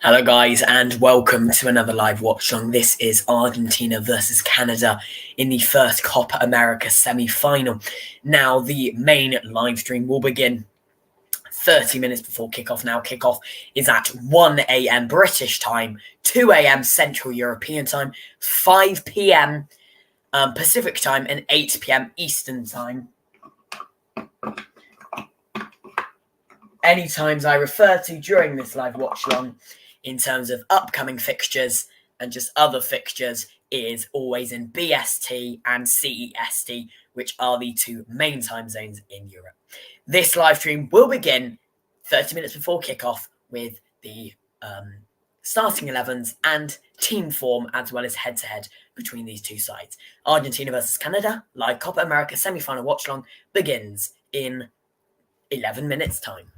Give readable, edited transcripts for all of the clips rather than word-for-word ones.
Hello, guys, and welcome to another live watch-along. This is Argentina versus Canada in the first Copa America semi-final. Now, the main live stream will begin 30 minutes before kickoff. Now, kickoff is at 1 a.m. British time, 2 a.m. Central European time, 5 p.m. Pacific time, and 8 p.m. Eastern time. Any times I refer to during this live watch-along in terms of upcoming fixtures and just other fixtures is always in BST and CEST, which are the two main time zones in Europe. This live stream will begin 30 minutes before kickoff with the starting 11s and team form, as well as head-to-head between these two sides. Argentina versus Canada, live Copa America semi-final watch-along begins in 11 minutes' time.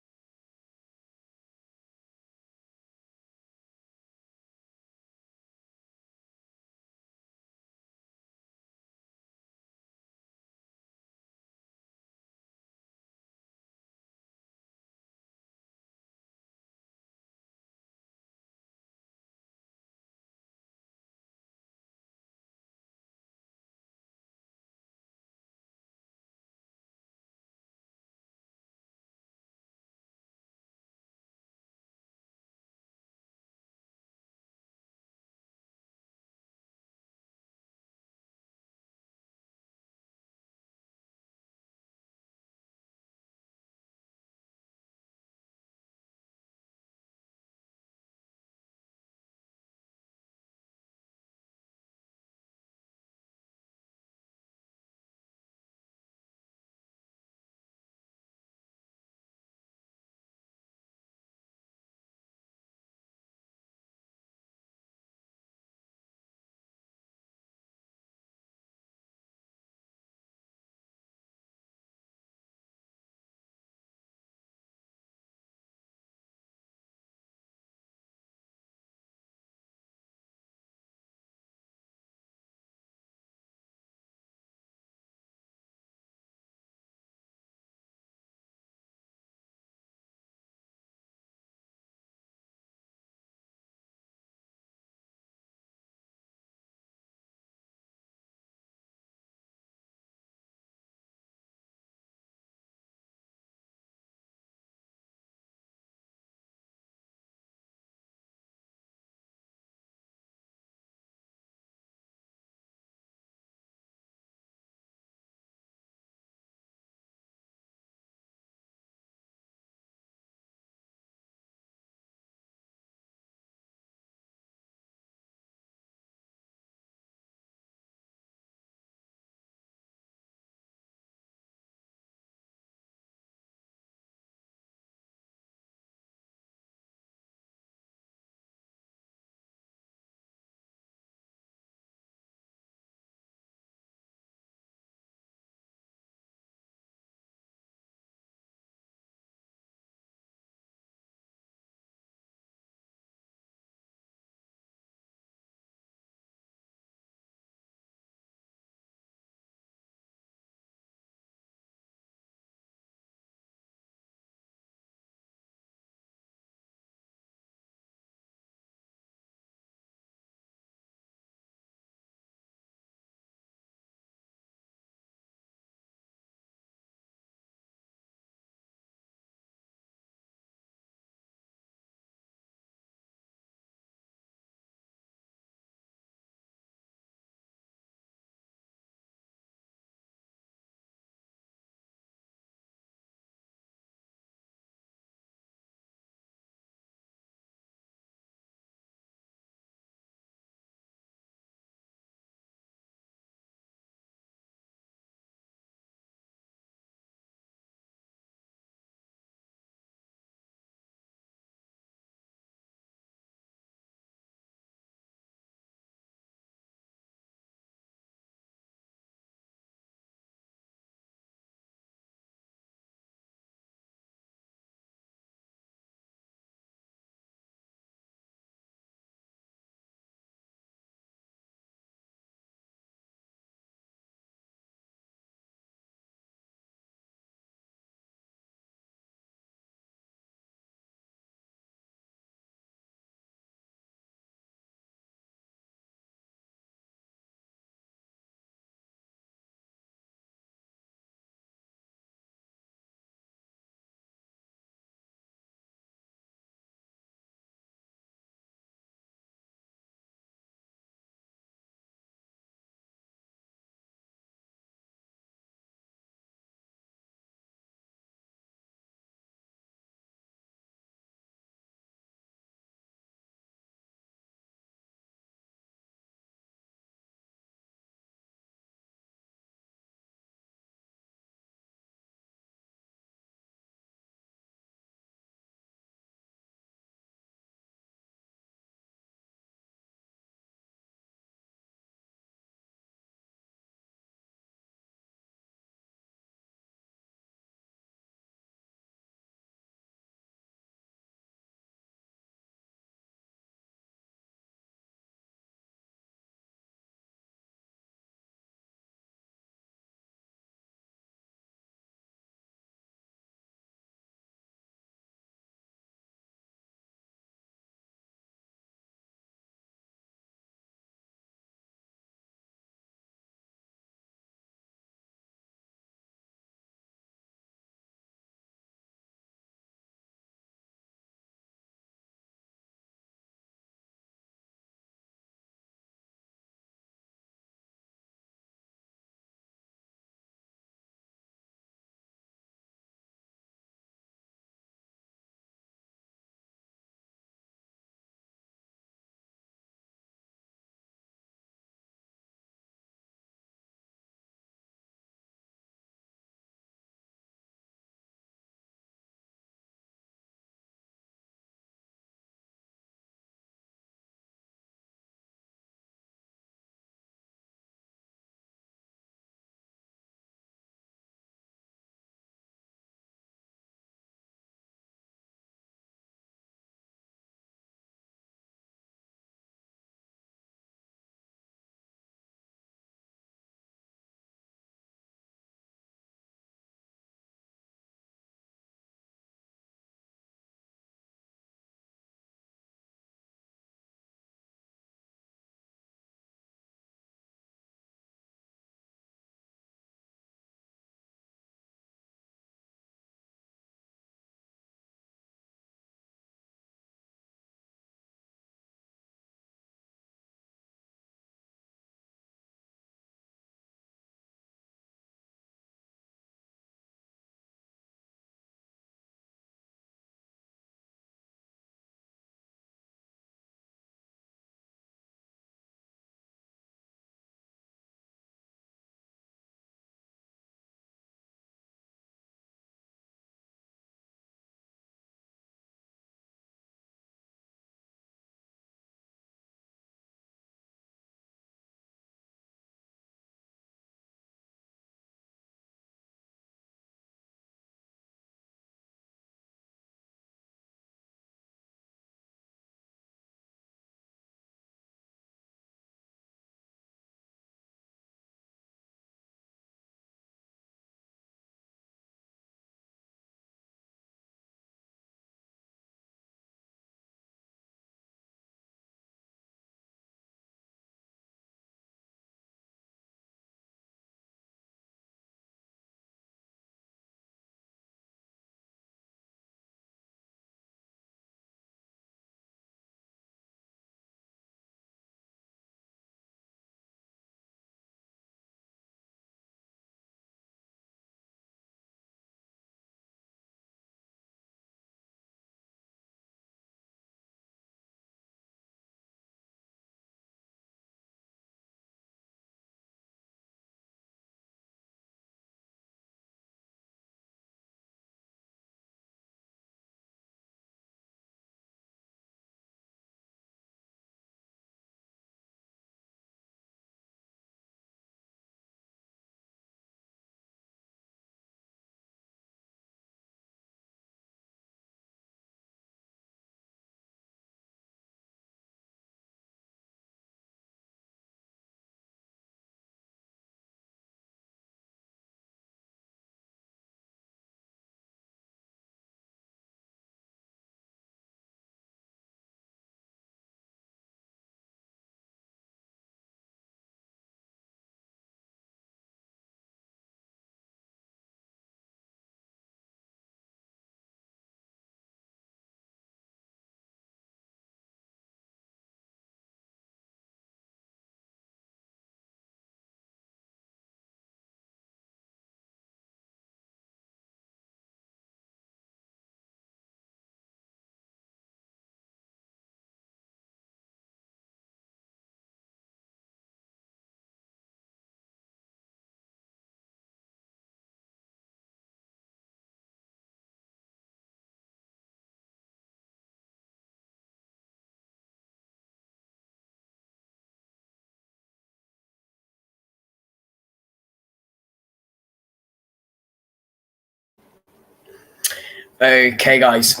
Okay, guys.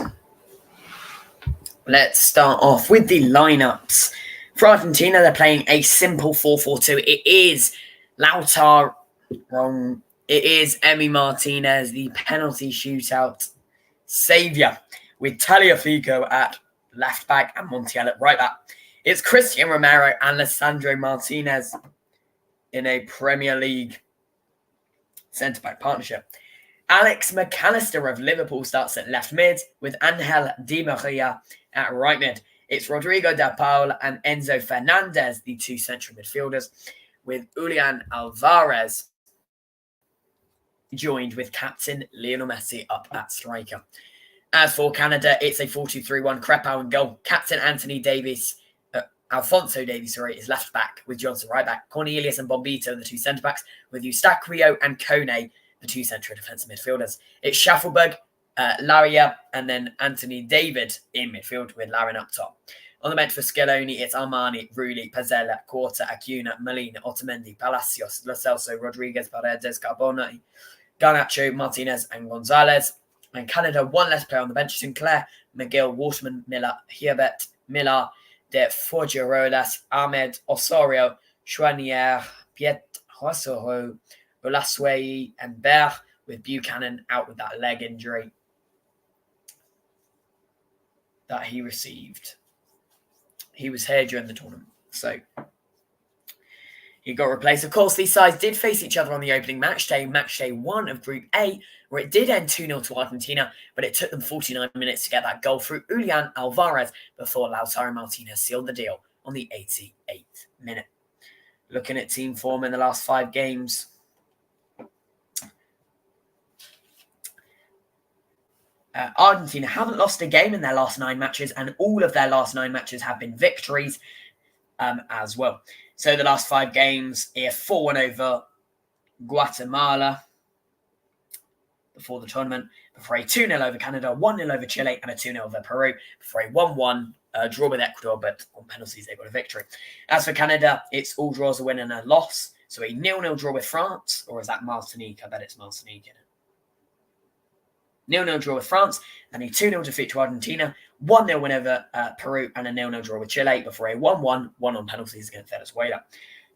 Let's start off with the lineups. For Argentina, they're playing a simple 4-4-2. It is Lautaro. Wrong. It is Emi Martinez, the penalty shootout saviour, with Tagliafico at left back and Montiel at right back. It's Christian Romero and Lisandro Martinez in a Premier League centre-back partnership. Alex McAllister of Liverpool starts at left mid, with Angel Di Maria at right mid. It's Rodrigo de Paul and Enzo Fernandez, the two central midfielders, with Julian Alvarez joined with captain Lionel Messi up at striker. As for Canada, it's a 4-2-3-1. Crepau in goal. Captain Alfonso Davies, is left back, with Johnson right back. Cornelius and Bombito, the two centre backs, with Eustachio and Kone, the two central defensive midfielders. It's Schaffelberg, Laria, and then Anthony David in midfield, with Larin up top. On the bench for Scaloni, it's Armani, Rulli, Pazzella, Quarta, Acuna, Molina, Otamendi, Palacios, Lo Celso, Rodriguez, Paredes, Carboni, Garnacho, Martinez, and Gonzalez. And Canada, one less player on the bench: Sinclair, McGill, Waterman, Miller, Hirbert, Miller, De Forgerolas, Ahmed, Osorio, Chouanier, Piet, Rosoro, Olasway, and Berg, with Buchanan out with that leg injury that he received. He was here during the tournament, so he got replaced. Of course, these sides did face each other on the opening match day 1 of Group A, where it did end 2-0 to Argentina, but it took them 49 minutes to get that goal through Julian Alvarez before Lautaro Martinez sealed the deal on the 88th minute. Looking at team form in the last 5 games, Argentina haven't lost a game in their last 9 matches, and all of their last 9 matches have been victories as well. So the last 5 games, a 4-1 over Guatemala before the tournament, before a 2-0 over Canada, 1-0 over Chile, and a 2-0 over Peru, before a 1-1 draw with Ecuador, but on penalties they got a victory. As for Canada, it's all draws, a win and a loss. So a 0-0 draw with France, or is that Martinique? I bet it's Martinique, isn't it? 0-0 draw with France, and a 2-0 defeat to Argentina, 1-0 win over Peru, and a 0-0 draw with Chile before a 1-1, 1 on penalties against Venezuela.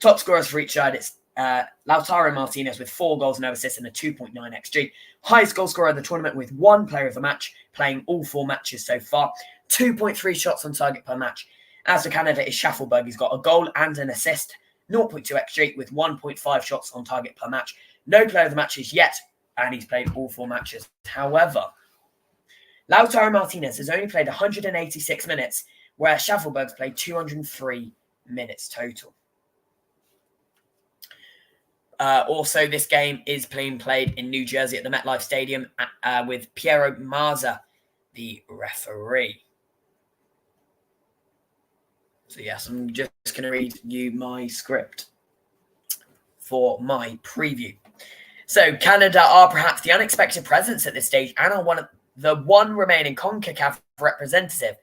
Top scorers for each side, it's Lautaro Martinez with 4 goals and no assists and a 2.9 XG. Highest goal scorer of the tournament with 1 player of the match, playing all 4 matches so far. 2.3 shots on target per match. As for Canada, it's Schaffelberg. He's got a goal and an assist, 0.2 XG with 1.5 shots on target per match. No player of the matches yet, and he's played all 4 matches. However, Lautaro Martinez has only played 186 minutes, whereas Schaffelberg's played 203 minutes total. Also, this game is being played in New Jersey at the MetLife Stadium with Piero Mazza, the referee. So yes, I'm just going to read you my script for my preview. So Canada are perhaps the unexpected presence at this stage and are the one remaining CONCACAF representative.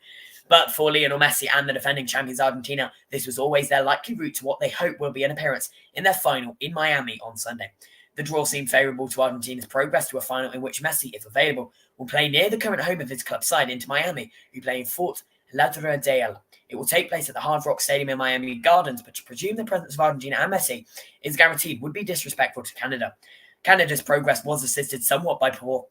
But for Lionel Messi and the defending champions Argentina, this was always their likely route to what they hope will be an appearance in their final in Miami on Sunday. The draw seemed favourable to Argentina's progress to a final in which Messi, if available, will play near the current home of his club side, Inter Miami, who play in Fort Lauderdale. It will take place at the Hard Rock Stadium in Miami Gardens, but to presume the presence of Argentina and Messi is guaranteed would be disrespectful to Canada. Canada's progress was assisted somewhat by poor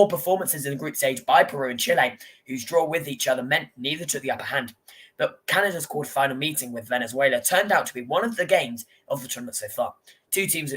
performances in the group stage by Peru and Chile, whose draw with each other meant neither took the upper hand. But Canada's quarterfinal meeting with Venezuela turned out to be one of the games of the tournament so far. 2 teams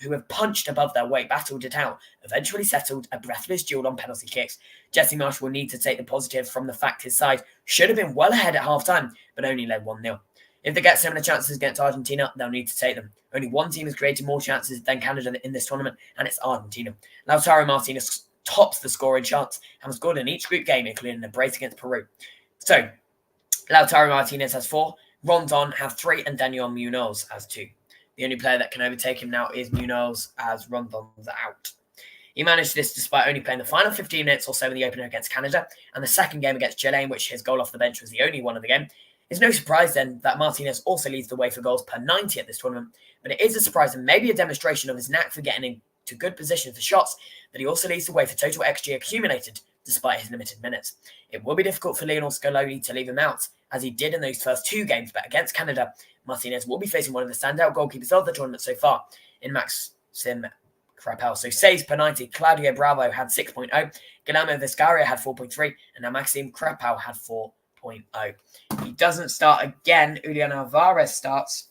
who have punched above their weight, battled it out, eventually settled a breathless duel on penalty kicks. Jesse Marsh will need to take the positive from the fact his side should have been well ahead at half-time, but only led 1-0. If they get similar chances against Argentina, they'll need to take them. Only one team has created more chances than Canada in this tournament, and it's Argentina. Lautaro Martinez tops the scoring charts and has scored in each group game, including a brace against Peru. So, Lautaro Martinez has 4, Rondon has 3, and Daniel Munoz has 2. The only player that can overtake him now is Munoz, as Rondon's out. He managed this despite only playing the final 15 minutes or so in the opener against Canada, and the second game against Chile, in which his goal off the bench was the only one of the game. It's no surprise then that Martinez also leads the way for goals per 90 at this tournament, but it is a surprise and maybe a demonstration of his knack for getting in to good position for shots, but he also leads the way for total XG accumulated despite his limited minutes. It will be difficult for Lionel Scaloni to leave him out, as he did in those first 2 games, but against Canada, Martinez will be facing one of the standout goalkeepers of the tournament so far in Maxim Krapel. So saves per 90, Claudio Bravo had 6.0, Guillermo Vizcarra had 4.3, and now Maxim Krapel had 4.0. He doesn't start again. Julian Alvarez starts.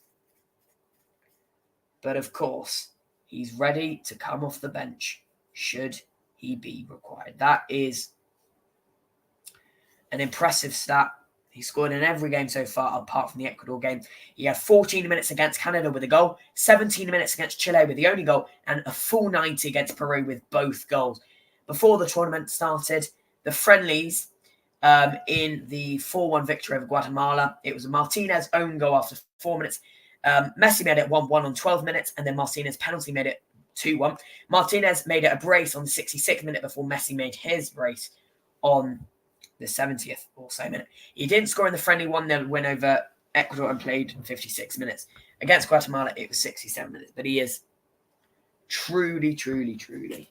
But of course, he's ready to come off the bench should he be required. That is an impressive stat. He scored in every game so far, apart from the Ecuador game. He had 14 minutes against Canada with a goal, 17 minutes against Chile with the only goal, and a full 90 against Peru with both goals. Before the tournament started, the friendlies in the 4-1 victory over Guatemala, it was a Martinez own goal after 4 minutes. Messi made it 1-1 on 12 minutes, and then Martinez penalty made it 2-1. Martinez made it a brace on the 66th minute before Messi made his brace on the 70th or so minute. He didn't score in the friendly 1-0 win over Ecuador and played 56 minutes. Against Guatemala, it was 67 minutes. But he is truly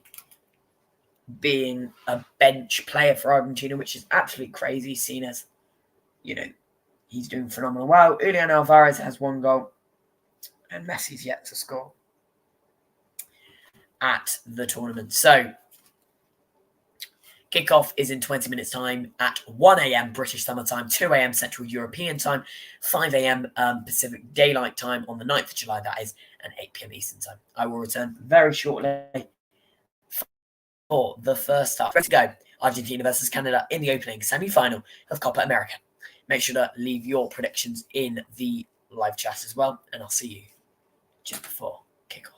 being a bench player for Argentina, which is absolutely crazy, seen as, he's doing phenomenal well. Julian Alvarez has 1 goal, and Messi's yet to score at the tournament. So, kickoff is in 20 minutes' time at 1 a.m. British Summer Time, 2 a.m. Central European Time, 5 a.m. Pacific Daylight Time on the 9th of July, that is, and 8 p.m. Eastern Time. I will return very shortly for the first half. Ready to go. Argentina versus Canada in the opening semi-final of Copa America. Make sure to leave your predictions in the live chat as well, and I'll see you just before kickoff.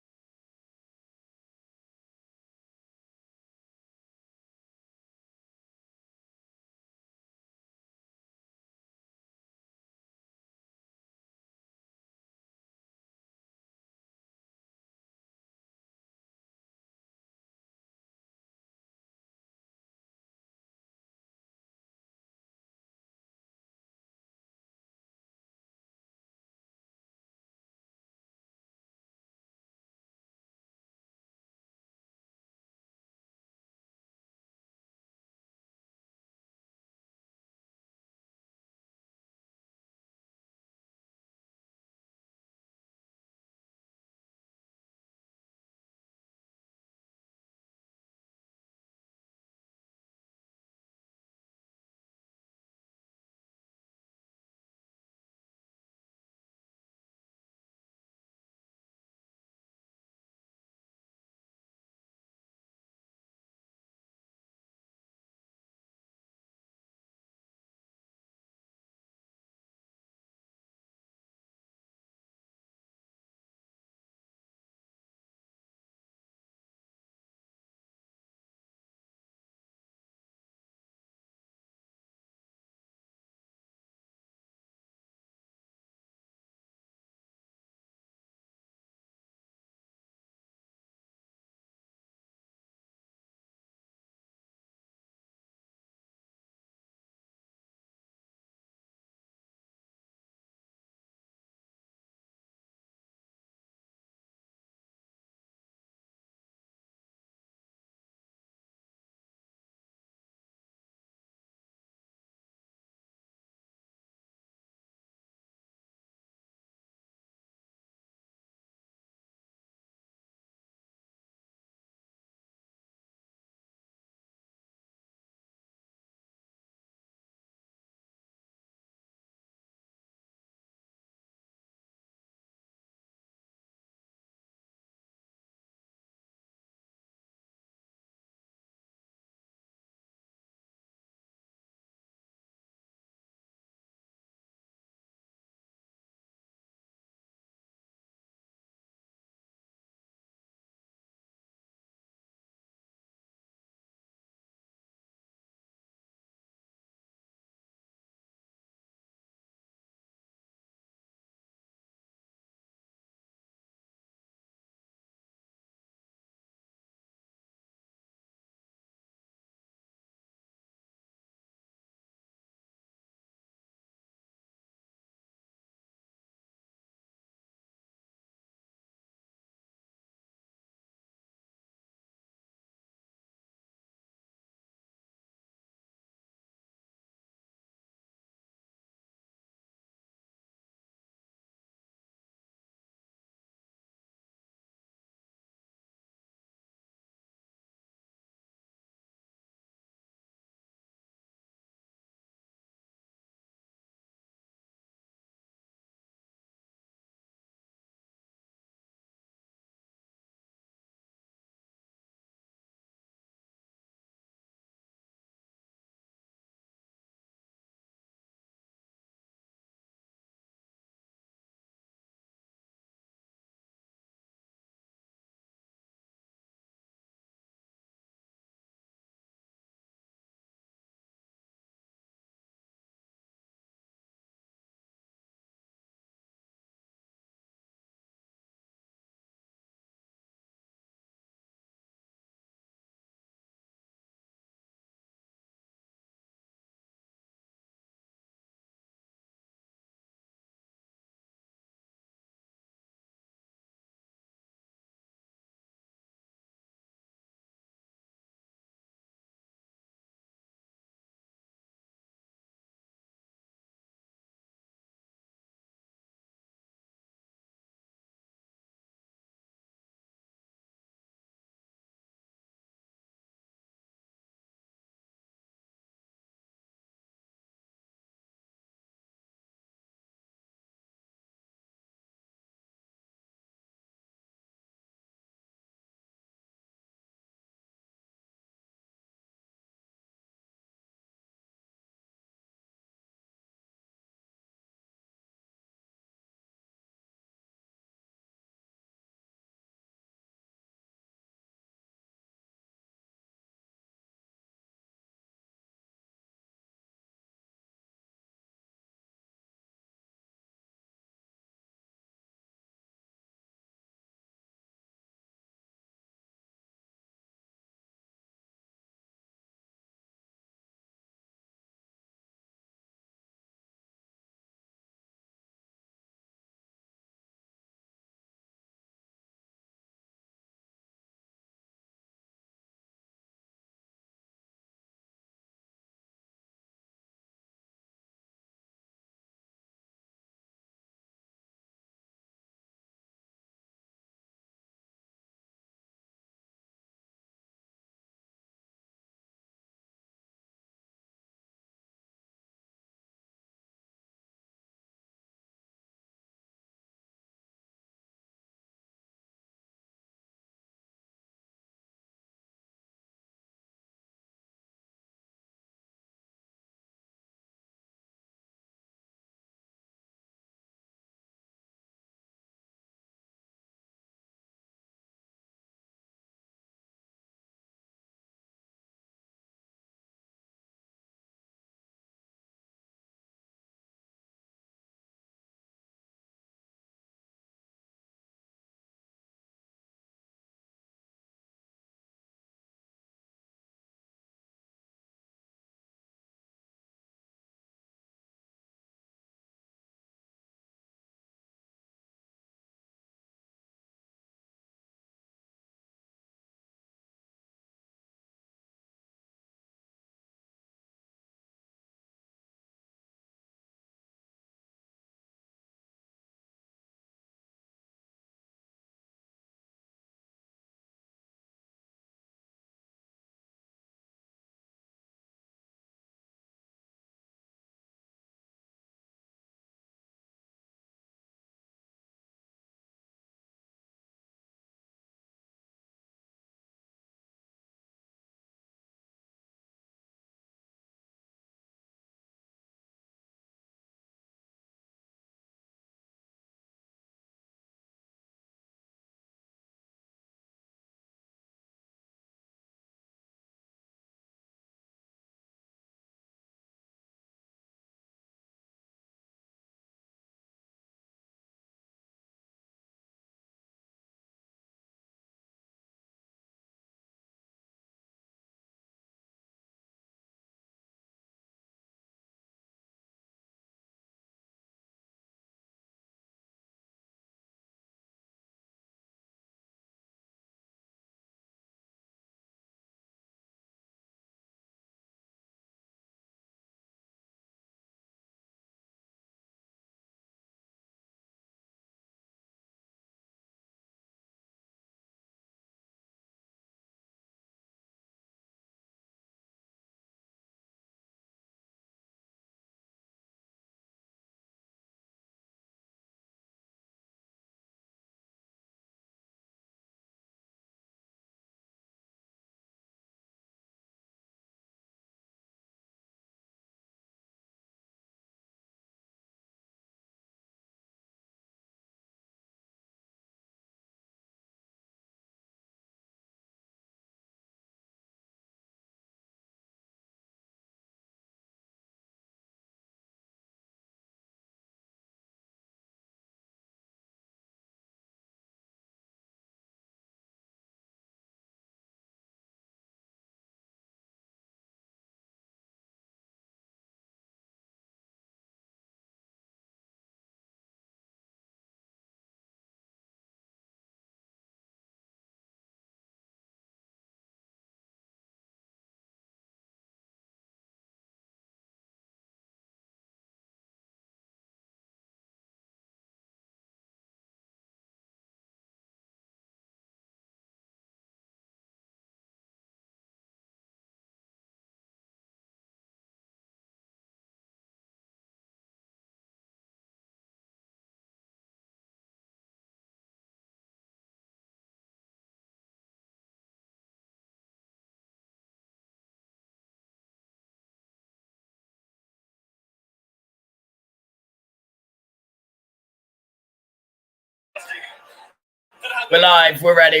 We're live. We're ready.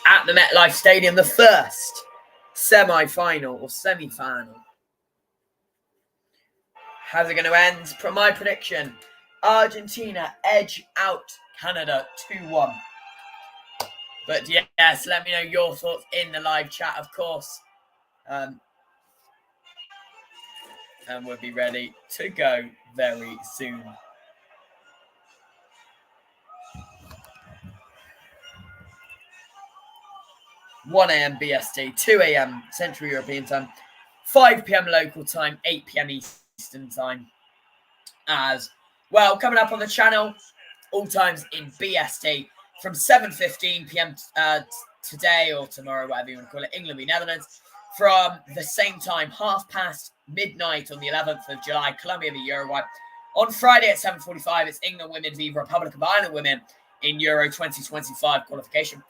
At the MetLife Stadium, the first semi-final or semi-final. How's it going to end? My prediction, Argentina edge out Canada 2-1. But yes, let me know your thoughts in the live chat, of course. And we'll be ready to go very soon. (1 a.m. BST, 2 a.m. Central European Time, 5 p.m. local time, 8 p.m. Eastern Time. As well, coming up on the channel, all times in BST from 7:15 p.m. Today or tomorrow, whatever you want to call it, England v Netherlands. From the same time, midnight on the 11th of July, Colombia v Uruguay. On Friday at 7:45, it's England women v Republic of Ireland women in Euro 2025 qualification.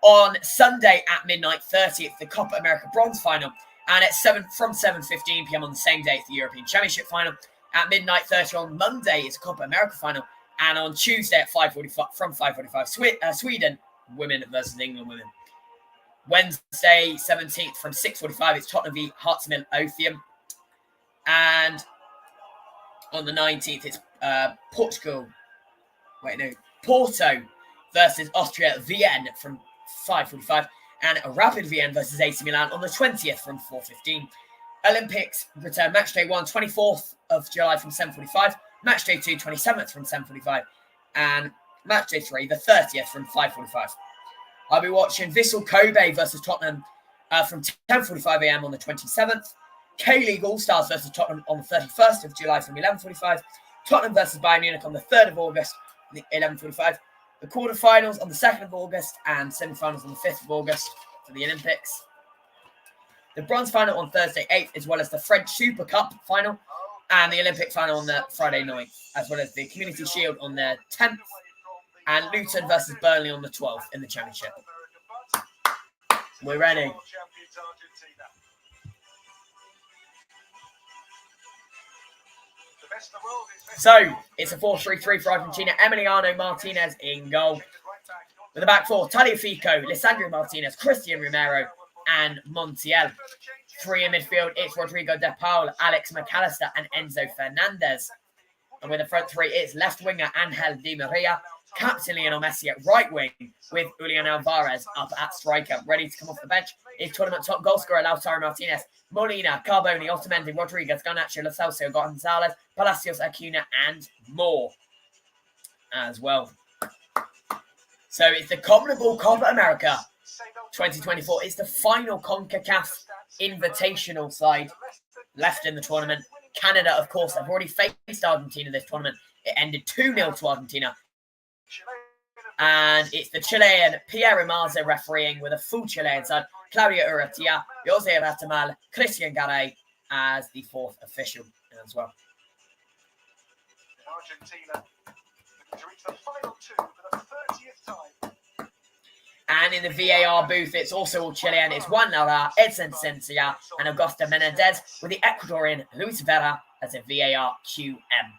On Sunday at midnight 30th, the Copa America bronze final. And at 7:15 p.m. on the same day, it's the European Championship final. At midnight 30 on Monday, it's a Copa America final. And on Tuesday at 5:45, Sweden women versus England women. Wednesday 17th from 6:45, it's Tottenham v Hartlepool Otheum. And on the 19th, it's Porto versus Austria Vienna from 5:45. And a Rapid Vienna versus AC Milan on the 20th from 4:15. Olympics return match day 1, 24th of July from 7:45. Match day 2, 27th from 7:45. And match day 3, the 30th from 5:45. I'll be watching Vissel Kobe versus Tottenham from 10:45 a.m. on the 27th. K-League All-Stars versus Tottenham on the 31st of July from 11:45. Tottenham versus Bayern Munich on the 3rd of August, 11:45. The quarterfinals on the 2nd of August and semi-finals on the 5th of August for the Olympics. The bronze final on Thursday 8th, as well as the French Super Cup final and the Olympic final on the Friday 9th, as well as the Community Shield on the 10th and Luton versus Burnley on the 12th in the Championship. We're ready. So, it's a 4-3-3 for Argentina. Emiliano Martinez in goal. With the back four, Tagliafico, Lisandro Martinez, Christian Romero, and Montiel. 3 in midfield, it's Rodrigo De Paul, Alex McAllister, and Enzo Fernandez. And with the front three, it's left winger Angel Di Maria, captain Lionel Messi at right wing, with Julian Alvarez up at striker. Ready to come off the bench is tournament top goal scorer Lautaro Martinez, Molina, Carboni, Otamendi, Rodriguez, Garnacho, Lo Celso, Gonzalez, Palacios, Acuna, and more as well. So it's the CONMEBOL Copa America 2024. It's the final CONCACAF invitational side left in the tournament. Canada, of course, have already faced Argentina this tournament. It ended 2-0 to Argentina. And it's the Chilean Pierre Maza refereeing with a full Chilean side. Claudio Urrutia, Jose Ratamal, Christian Garay as the 4th official as well. Argentina to reach the final 2 for the 30th time. And in the VAR booth, it's also all Chilean. It's Juan Lara, Edson Sencia, and Augusto Menendez, with the Ecuadorian Luis Vera as a VAR QM.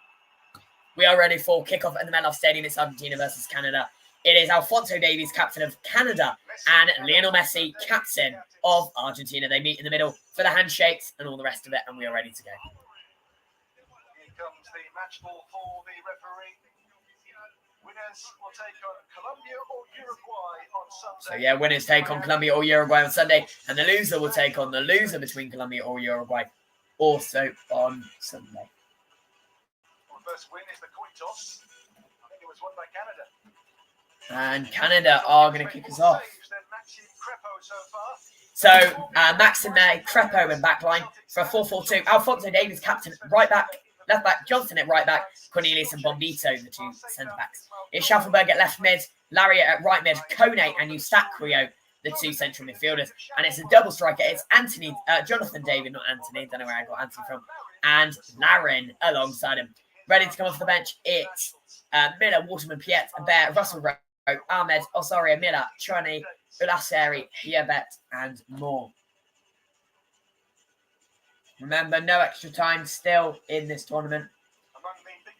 We are ready for kickoff at the MetLife Stadium. It's Argentina versus Canada. It is Alphonso Davies, captain of Canada, and Lionel Messi, captain of Argentina. They meet in the middle for the handshakes and all the rest of it, and we are ready to go. Here comes the match ball for the referee. Winners will take on Colombia or Uruguay on Sunday. So yeah, winners take on Colombia or Uruguay on Sunday, and the loser will take on the loser between Colombia or Uruguay also on Sunday. Well, the first win is the coin toss. I think it was won by Canada. And Canada are going to kick us off. So, Maxime Crepeau in backline for a 4-4-2. Alphonso Davies, captain, right back, left back, Johnson at right back, Cornelius and Bombito, the 2 centre-backs. It's Schaffenberg at left mid, Lariat at right mid, Kone and Eustachio, the 2 central midfielders. And it's a double striker. It's Jonathan David, not Anthony, don't know where I got Anthony from, and Larin alongside him. Ready to come off the bench, it's Miller, Waterman, Piet, Bear, Russell Rowe, Ahmed, Osorio, Miller, Chani, Ulaseri, Hiabet, and more. Remember, no extra time still in this tournament.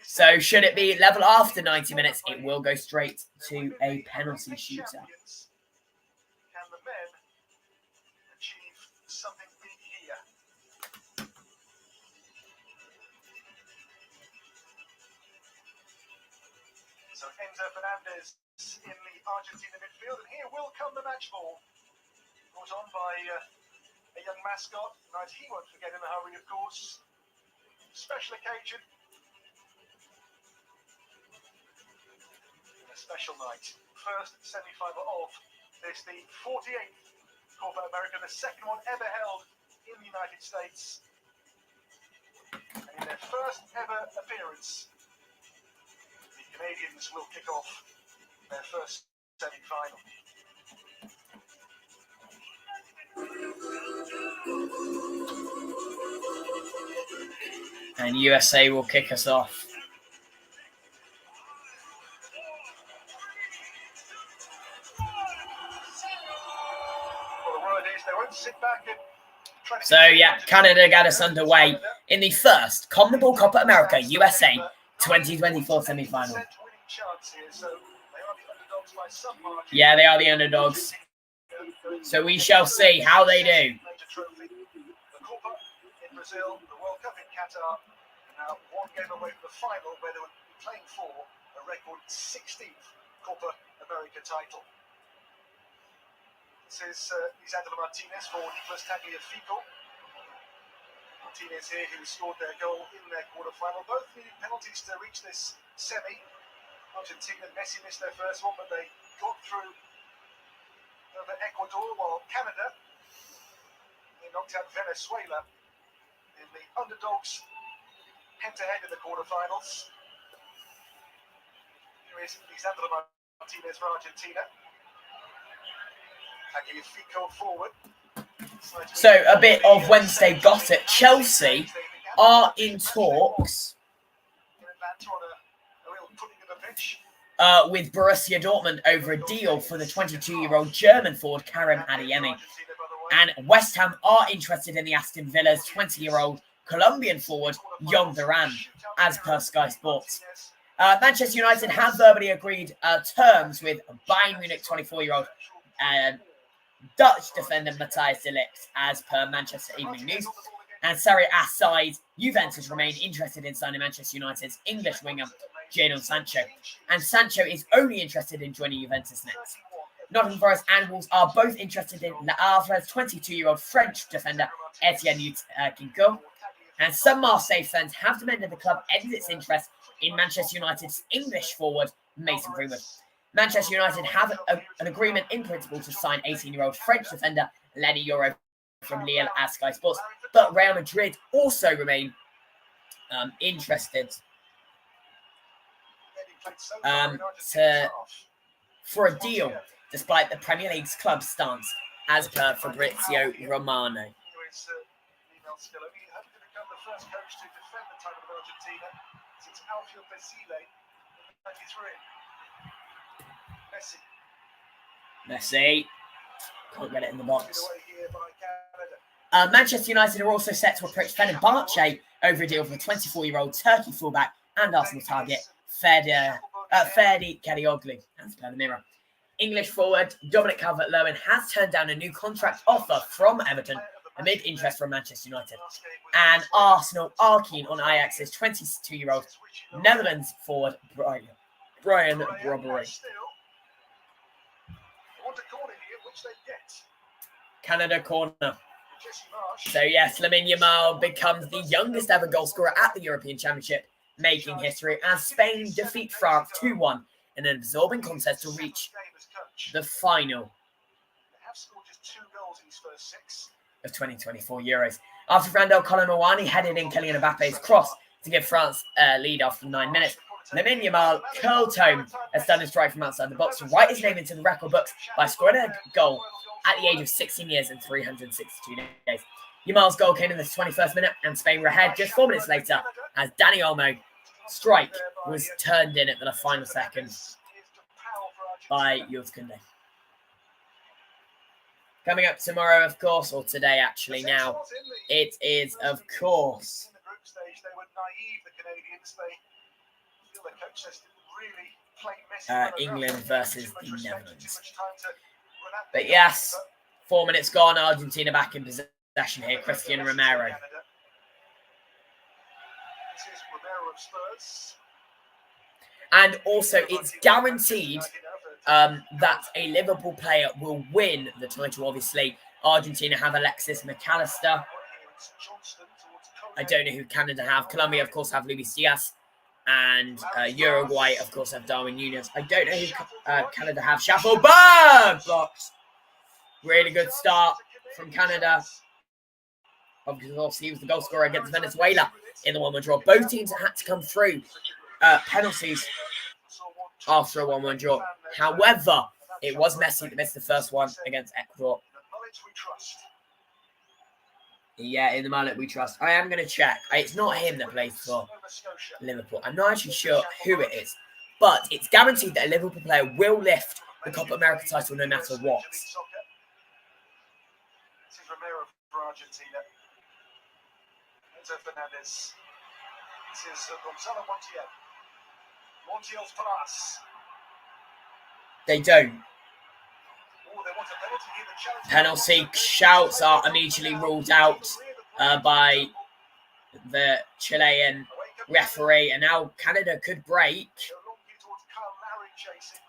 So should it be level after 90 minutes, it will go straight to a penalty shooter. Can the men achieve something big here? So Enzo Fernandez in the Argentina midfield, and here will come the match ball. Brought on by a young mascot, night he won't forget in a hurry, of course. Special occasion. A special night. First semi-final of this, the 48th Copa America, the second one ever held in the United States. And in their first ever appearance, the Canadians will kick off their first semi-final. And USA will kick us off. Well, the word is they won't sit back and try to... So, yeah, Canada got us underway in the first CONMEBOL Copa America USA 2024 semi-final. Yeah, they are the underdogs. So we shall see how they do. The Copa in Brazil, the World Cup in Qatar, and now one game away from the final where they would be playing for a record 16th Copa America title. This is Lisandro Martinez for Nicolas Tagliafico. Martinez here, who scored their goal in their quarter-final. Both needed penalties to reach this semi. Argentina and Messi missed their first one, but they got through over Ecuador, while Canada, they knocked out Venezuela in the underdogs head-to-head in the quarterfinals. Here is Lisandro Martinez for Argentina. Tagliafico forward. So a bit of Wednesday gossip. Chelsea are in talks with Borussia Dortmund over a deal for the 22-year-old German forward Karim Adeyemi. And West Ham are interested in the Aston Villa's 20-year-old Colombian forward Yon Duran, as per Sky Sports. Manchester United have verbally agreed terms with Bayern Munich 24-year-old Dutch defender Matthijs de Ligt, as per Manchester Evening News. And Serie A side Juventus remain interested in signing Manchester United's English winger Jadon Sancho. And Sancho is only interested in joining Juventus next. Nottingham Forest and Wolves are both interested in Le Havre's 22-year-old French defender Etienne Kinko. And some Marseille fans have demanded the club end its interest in Manchester United's English forward Mason Greenwood. Manchester United have an agreement in principle to sign 18-year-old French defender Lenny Yoro from Lille, as Sky Sports, but Real Madrid also remain interested for a deal, despite the Premier League's club stance, as per Fabrizio Romano. Messi. Can't get it in the box. Manchester United are also set to approach Fenerbahce over a deal for the 24-year-old Turkey fullback and Arsenal target Ferdi Kadioglu, as per the Mirror. English forward Dominic Calvert-Lewin has turned down a new contract offer from Everton amid interest from Manchester United. And Arsenal are keen on Ajax's 22-year-old Netherlands forward Brian Brobbery. Canada corner. So yes, Lamine Yamal becomes the youngest ever goal scorer at the European Championship, making history as Spain defeat France 2-1 in an absorbing contest to reach the final of 2024 Euros. After Randall Colomawani headed in Kylian Mbappe's cross to give France a lead after 9 minutes, Lamine Yamal curled home a stunning strike from outside the box to write his name into the record books by scoring a goal at the age of 16 years and 362 days. Yamal's goal came in the 21st minute, and Spain were ahead just 4 minutes later as Dani Olmo's strike was turned in at the final second by Jules Koundé. Coming up tomorrow, of course, or today actually now, it is, of course, feel the coach says really play Messi England enough. versus Too much the respect, Netherlands. too much time to run at But the yes, goalkeeper. 4 minutes gone. Argentina back in possession here. Christian Romero. This is Romero of Spurs. And also, it's guaranteed that a Liverpool player will win the title, obviously. Argentina have Alexis McAllister. I don't know who Canada have. Colombia, of course, have Luis Diaz. And Uruguay, of course, have Darwin Núñez. I don't know who Canada have. Schaffelberg blocks. Really good start from Canada. Obviously, he was the goal scorer against Venezuela in the 1-1 draw. Both teams had to come through penalties after a 1-1 draw. However, it was Messi that missed the first one against Ecuador. Yeah, in the mullet we trust. I am going to check. It's not him that plays for Liverpool. I'm not actually sure who it is. But it's guaranteed that a Liverpool player will lift the Copa America title no matter what. This is Romero for Argentina. Enzo Fernandez. This is Gonzalo Montiel. Montiel's pass. They don't. Oh, they want a penalty here. The Penalty shouts are immediately ruled out by the Chilean referee. And now Canada could break.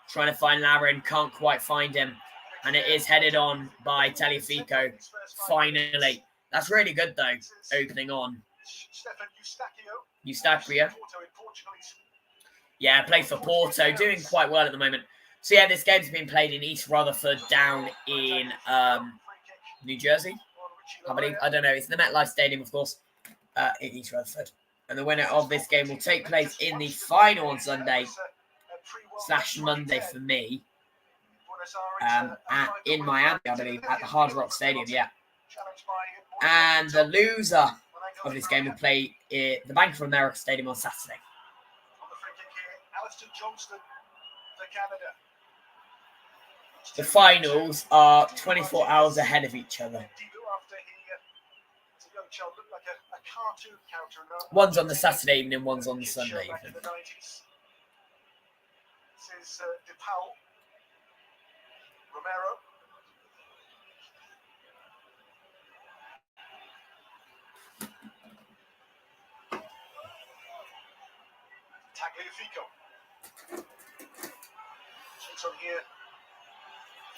Trying to find Larin. Can't quite find him. And it is headed on by Tagliafico. Finally. That's really good, though. Opening on. Eustachio. Yeah, plays for Porto. Doing quite well at the moment. So, yeah, this game's been played in East Rutherford down in New Jersey, I believe. I don't know. It's the MetLife Stadium, of course, in East Rutherford. And the winner of this game will take place in the final on Sunday / Monday for me. In Miami, I believe, at the Hard Rock Stadium, yeah. And the loser of this game will play at the Bank of America Stadium on Saturday. The finals are 24 hours ahead of each other. One's on the Saturday evening, one's on the Sunday evening. This is DePaul. Romero. Tagliafico. Shoots on here.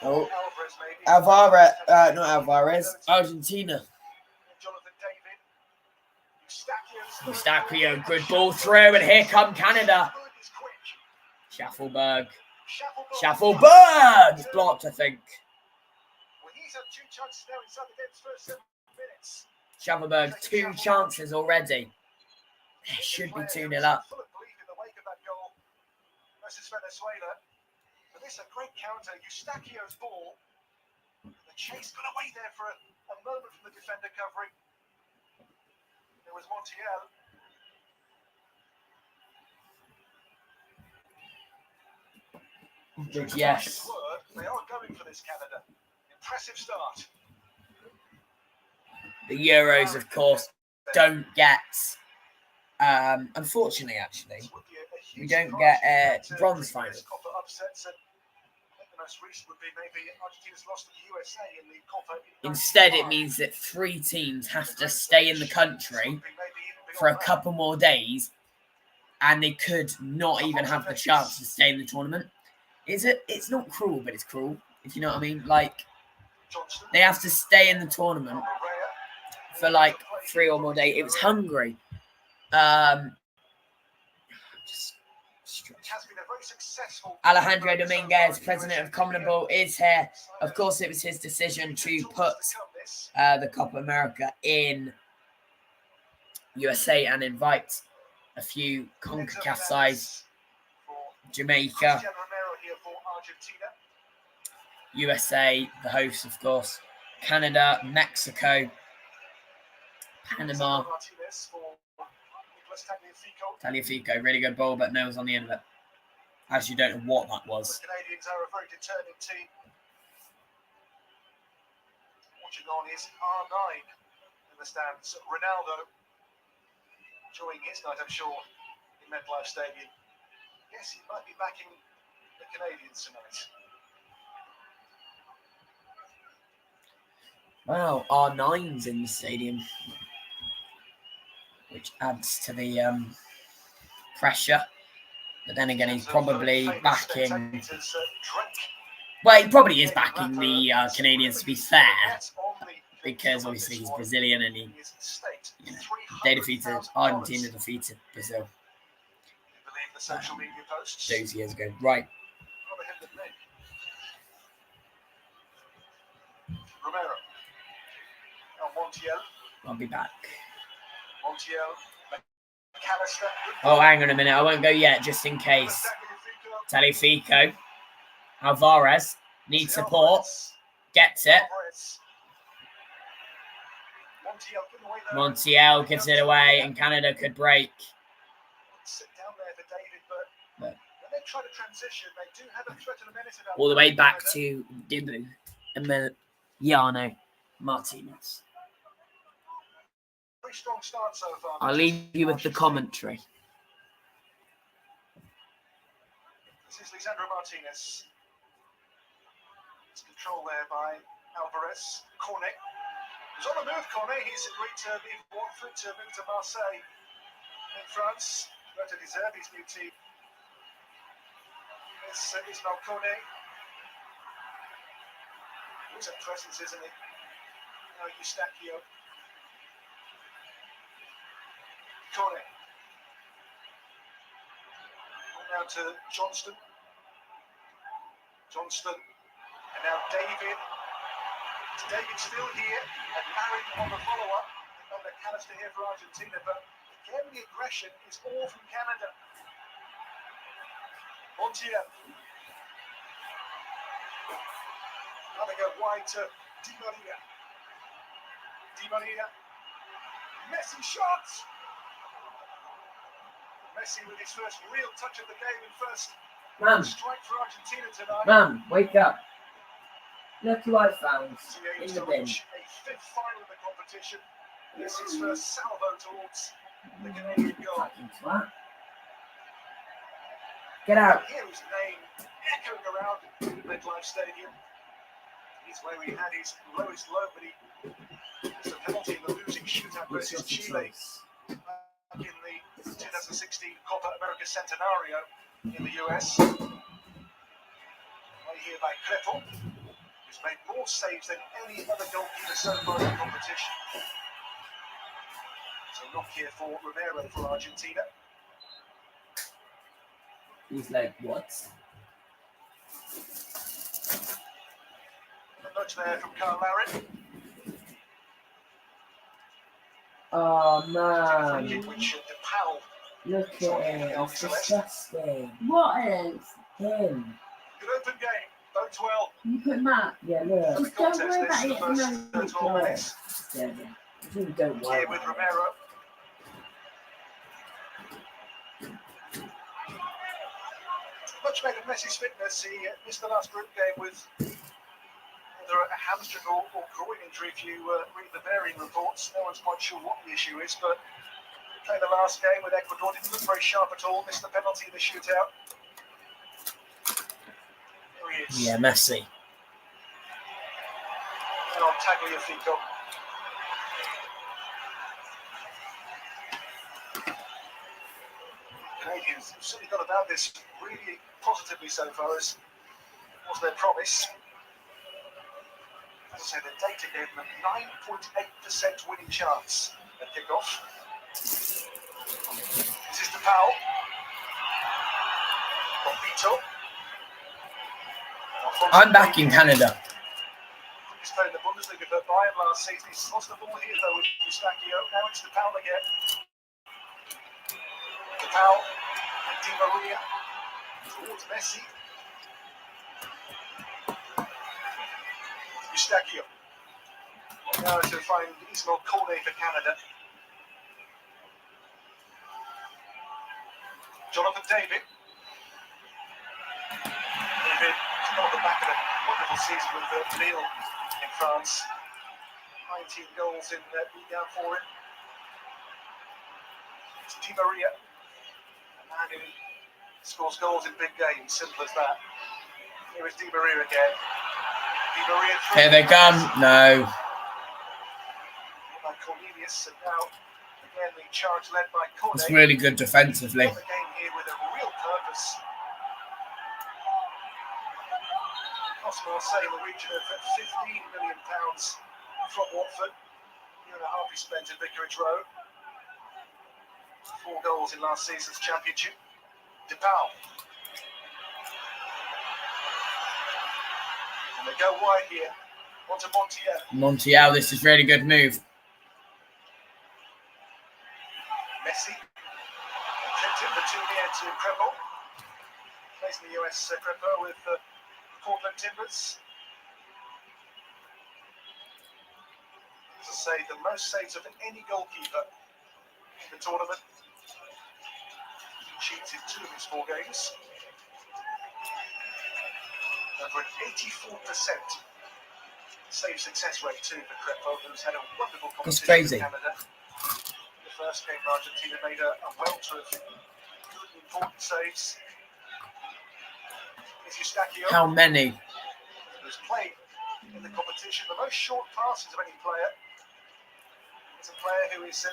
Oh, Alvarez maybe. Alvarez, not Alvarez, Argentina. Jonathan David. Eustachio, good ball through, and here come Canada. Schaffelberg. Schaffelberg! Blocked, I think. Well, he's had 2 chances now inside the game's first 7 minutes. Schaffelberg, 2 chances already. It should be 2-0 up. Full of belief in the wake of that goal versus Venezuela. But this is a great counter. Eustachio's ball. The chase got away there for a moment from the defender covering. There was Montiel. Yes. They are going for this, Canada. Impressive start. The Euros, of course, don't get, unfortunately, actually, we don't get a bronze final. Instead, it means that 3 teams have to stay in the country for a couple more days, and they could not even have the chance to stay in the tournament. It's not cruel, but it's cruel, if you know what I mean. Like, they have to stay in the tournament for like 3 or more days. It was Hungary. Alejandro Dominguez, president of CONMEBOL, is here. Of course, it was his decision to put the Copa America in USA and invite a few CONCACAF sides. Jamaica, USA, the host, of course, Canada, Mexico, Panama. Tagliafico, really good ball, but no one's on the end of it. Actually, don't know what that was. The Canadians are a very determined team. Watchalong is R9 in the stands. Ronaldo enjoying his night, I'm sure, in MetLife Stadium. guess he might be backing the Canadians tonight. Well, R9's in the stadium, which adds to the pressure. But then again, he's probably backing. Well, he probably is backing the Canadians, to be fair, because obviously he's Brazilian and they defeated Argentina, defeated Brazil those years ago. Right. Romero. Montiel. I'll be back. Montiel. McAllister. Oh, hang on a minute. I won't go yet, just in case. Tagliafico. Alvarez needs support. Gets it. Montiel gives it away, and Canada could break. All the way back to Dibu Emiliano Martinez. I'll leave you with the commentary. This is Lisandro Martinez. It's controlled there by Alvarez. Cornet. He's on the move, Cornet. He's agreed to leave Watford to move to Marseille in France. Going to deserve his new team. It's Ismail Cornet. He's a presence, isn't he? Now Eustachio. Cornet. Now to Johnston. And now David. Is David still here? And Marin on the follow-up. And McAllister here for Argentina. But again, the aggression is all from Canada. Montiel. Now they go wide to Di Maria. Messi shots! Messi with his first real touch of the game and first strike for Argentina tonight. Man, wake up. Look who I found in the bin. A fifth final of the competition. This is his first salvo towards the Canadian goal. Get out. Hear his name echoing around MetLife Stadium. He's where he had his lowest low, but it's a penalty in the losing shootout versus Chile in the 2016 Copa America Centenario in the US. Right here by Kreppel, who's made more saves than any other goalkeeper so far in the competition. So knock here for Romero for Argentina. He's like, what? A nudge there from Carl Larin. Oh man. Which Powell. Look at it. It's disgusting. What is him? Good open game. Bodes well. You put Matt. Yeah, look. Just don't worry about it. First 12 minutes. Yeah. Really don't worry. Here with Romero. Much better than Messi's fitness. He missed the last group game with either a hamstring or groin injury. If you read the varying reports, no one's quite sure what the issue is. But played the last game with Ecuador, didn't look very sharp at all. Missed the penalty in the shootout. Here he is. Yeah, Messi. And on Tagliafico. Canadians have certainly got about this really positively so far, as was their promise. As I say, the data gave them a 9.8% winning chance at kickoff. This is the Powell. Bombito. I'm back in Canada. He's played in the Bundesliga for Bayern last season. He's lost the ball here though with Eustachio. Now it's the Powell again. The Powell and Di Maria towards Messi. Eustachio. Now to find Ismail Cornet for Canada. Jonathan David. David is on the back of a wonderful season with Lille in France. 19 goals in Ligue 1 for him. It's Di Maria. A man who scores goals in big games. Simple as that. Here is Di Maria again. Di Maria through. Here they come. No. By Cornelius, and now again the charge led by Cornet. It's really good defensively. The game here with a real purpose. Cost Marseille in the region of £15 million from Watford. Year and a half he spent in Vicarage Road. 4 goals in last season's championship. DePaul. And they go wide here. Onto Montiel. Montiel, this is really good move. Messi. Checked in for 2 here to Crepo. Plays in the US Crepo with Portland Timbers. As I say, the most saves of any goalkeeper in the tournament. He cheats in 2 of his 4 games. Over an 84% save success rate too for Crepo, who's had a wonderful competition in Canada. The first game Argentina made a welter of good and important saves. How many? Who's played in the competition the most short passes of any player. It's a player who is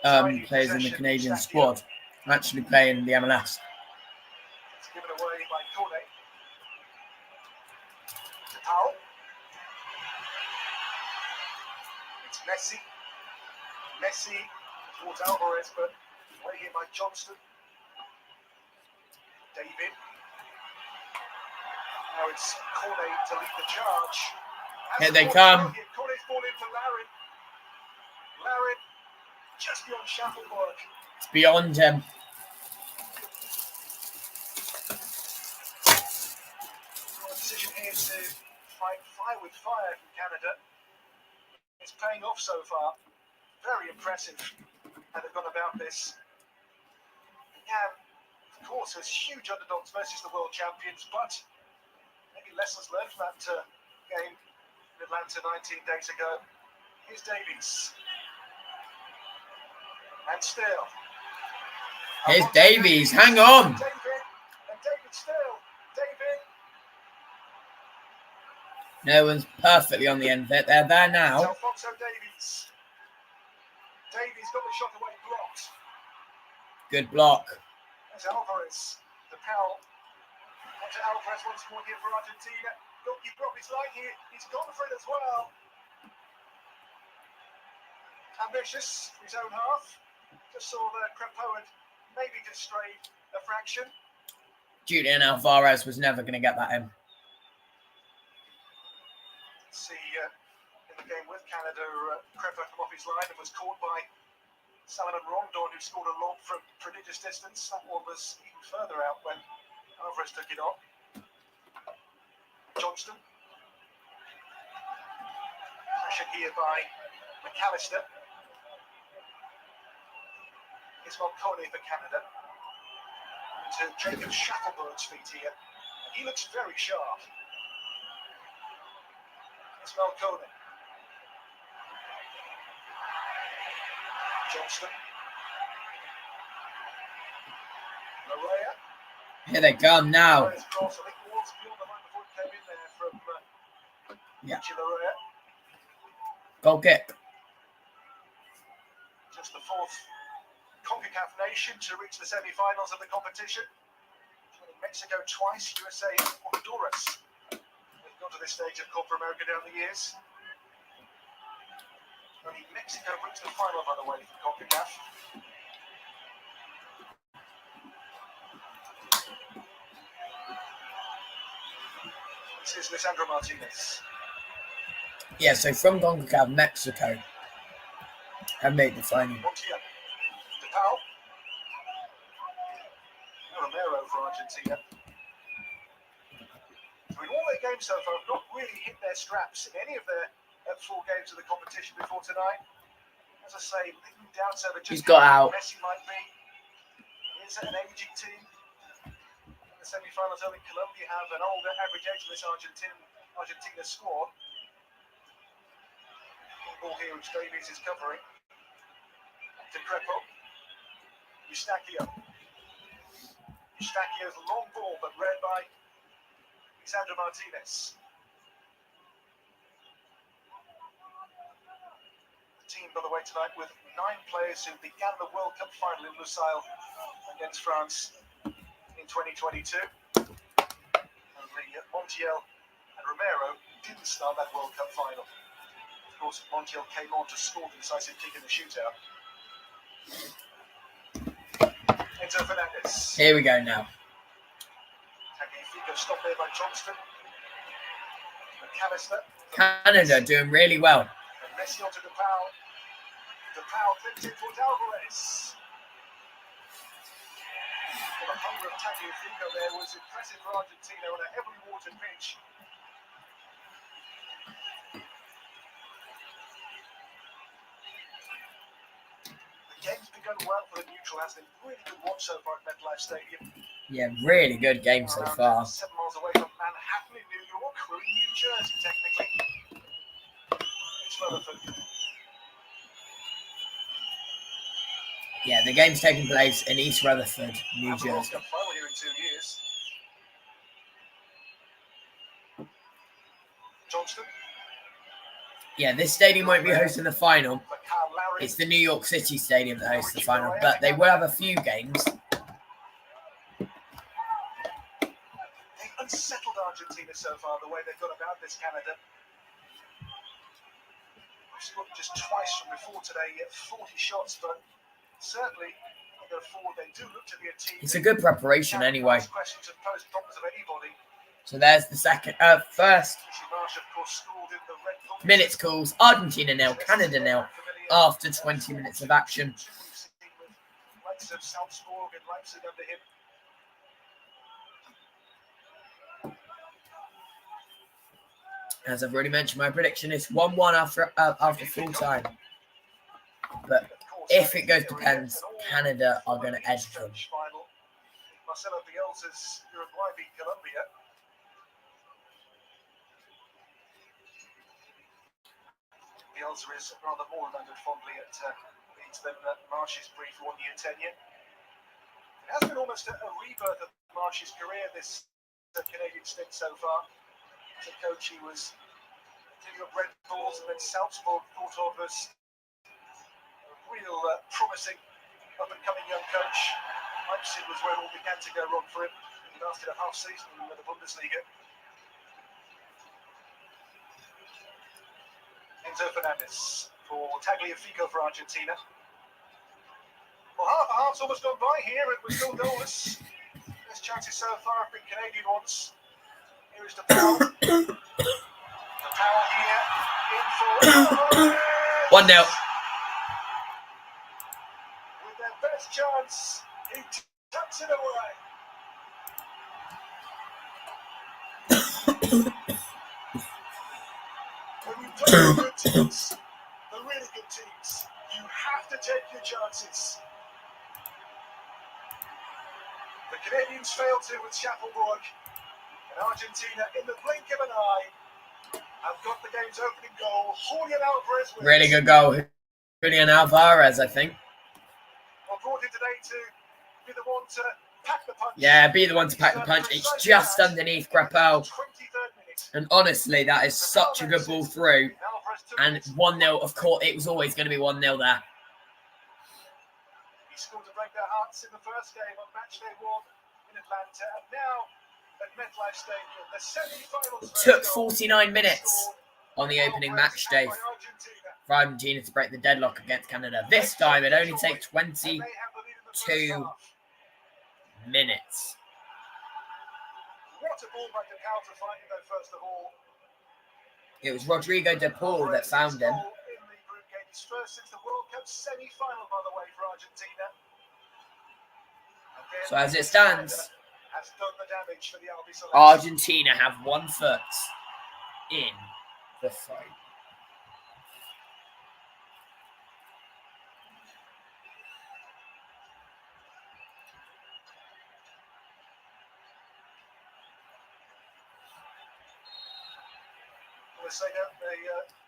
very plays in the Canadian squad. Actually playing the MLS. It's given away by Cornet. To Powell. It's Messi. Messi towards Alvarez, but away here by Johnston. David. Now it's Cornet to lead the charge. Here they come. Cornet's ball in for Larin. Larin just beyond Shuttleworth. It's beyond him. Decision here to fight fire with fire from Canada. It's paying off so far. Very impressive how they've gone about this. And of course, there's huge underdogs versus the world champions, but maybe lessons learned from that game in Atlanta 19 days ago. Here's Davies. And still. Here's Davies. Hang on. David. And David still. David. No one's perfectly on the end of it. They're there now. It's Alphonso Davies. Davies got the shot away, blocked. Good block. There's Alvarez. The Powell. Onto Alvarez once more here for Argentina. Goalkeeper off his line here. He's gone for it as well. Ambitious for his own half. Just saw the Crepo had maybe just strayed a fraction. Julian Alvarez was never going to get that in. See in the game with Canada, Crepo come off his line and was caught by Salomon Rondon, who scored a lob from prodigious distance. That one was even further out when Alvarez took it on. Johnston. Pressure here by McAllister. Ismail Kone for Canada. To Jacob Shackelberg's feet here. And he looks very sharp. Ismail Kone. Johnston. Larrea. Here they come now. Cross, I think it was beyond the line before it came in there from Larrea. Goal kick. Just the 4th CONCACAF nation to reach the semi-finals of the competition. Mexico twice, USA, Honduras. They've gone to this stage of Copa America down the years. Only Mexico reached the final, by the way, for CONCACAF. This is Lisandro Martinez. Yeah, so from CONCACAF, Mexico have made the final. Montiel. DePaul. Romero for Argentina. I mean, all their games so far have not really hit their straps in any of their 4 games of the competition before tonight. As I say, leaving doubts over just got out. Messi might be. Is it an aging team? In the semi-finals, only Colombia have an older average age in this Argentina squad. Ball here, which Davies is covering. To Crepo. Eustachio. Eustachio's long ball, but read by Lisandro Martinez. The team, by the way, tonight with 9 players who began the World Cup final in Lusail against France in 2022. Only Montiel and Romero didn't start that World Cup final. Of course, Montiel came on to score the decisive kick in the shootout. Enzo Fernandez. Here we go now. Tagliafico stopped there by Johnston. McAllister. Canada doing really well. And Messi onto DePau. DePau clipped it towards Alvarez. Well, the hunger of Tagliafico there was impressive for Argentina on a heavily watered pitch. The game's begun well for the neutral, has been really good watch so far at MetLife Stadium. Yeah, really good game so far. 7 miles away from Manhattan in New York. We're in New Jersey, technically. It's Rutherford. Yeah, the game's taking place in East Rutherford, New Have the World Jersey. Cup final here in 2 years. Johnston. Yeah, this stadium won't be hosting the final. McCall Larry. It's the New York City Stadium that hosts the final, but they will have a few games. They've unsettled Argentina so far, the way they've gone about this, Canada. We've scored just twice from before today, 40 shots, but certainly they go forward. They do look to be a team. It's a good preparation anyway. Questions and pose problems of anybody. So there's the first Marsh, of course, scored in the red ball. minutes calls. Argentina 0, Canada 0 after 20 minutes of action. Likes of Salzburg and Leipzig under him. As I've already mentioned, my prediction is 1-1 after full time. But if it goes to pens, Canada are going to edge them. Marcelo Bielsa's Uruguay beat Colombia. Bielsa is rather more remembered fondly at Leeds than Marsh's brief 1-year tenure. It has been almost a rebirth of Marsh's career, this Canadian stint so far. As a coach, he was thinking of Red Bulls, and then Salzburg thought of as a real promising up-and-coming young coach. Leipzig was where it all began to go wrong for him. He lasted a half season in the Bundesliga. Enzo Fernandez for Tagliafico for Argentina. Well, half's almost gone by here, and we're still goalless. Best chances so far have been Canadian ones. Here is DePau. DePau here, in for 1-0. With their best chance, he taps it away. When you play the good teams, the really good teams, you have to take your chances. The Canadians failed to with Schaffelburg, and Argentina, in the blink of an eye, have got the game's opening goal. Julian Alvarez wins. Really good goal. Julian Alvarez, I think. Well, brought in today to be the one to pack the punch. Yeah, be the one to pack the punch. It's just underneath Grappel. 23rd minute. And honestly, that is such a good ball through. And 1-0, of course, it was always going to be 1-0 there. He scored to break their hearts in the first game on match day 1 in Atlanta. And now at MetLife Stadium, the semi-finals. It took 49 minutes on the opening match day for Argentina to break the deadlock against Canada. This time, it only takes 22 minutes. What a ball by DePau to find him, though, first of all. It was Rodrigo de Paul that found him. In the group game, his first since the World Cup semi-final, by the way, for Argentina. So as it stands, Has done the damage for the Albi Celeste. Argentina have 1 foot in the fight.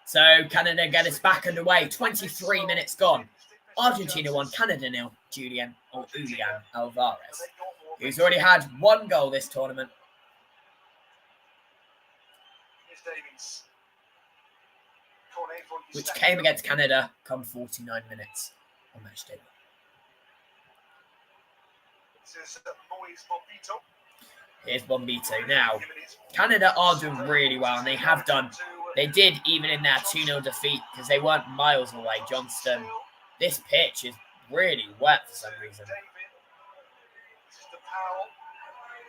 So Canada get us back underway. 23 minutes gone. Argentina 1, Canada 0. Julian Alvarez. who's already had 1 goal this tournament. Here's Davies. Cornet for Which Eustachio. came against Canada come 49 minutes on match day. This is Moise Bombito. Here's Bombito. Now, Canada are doing really well, and they have done. They did even in their 2-0 defeat, because they weren't miles away. Johnston. This pitch is really wet for some reason. This is the Powell.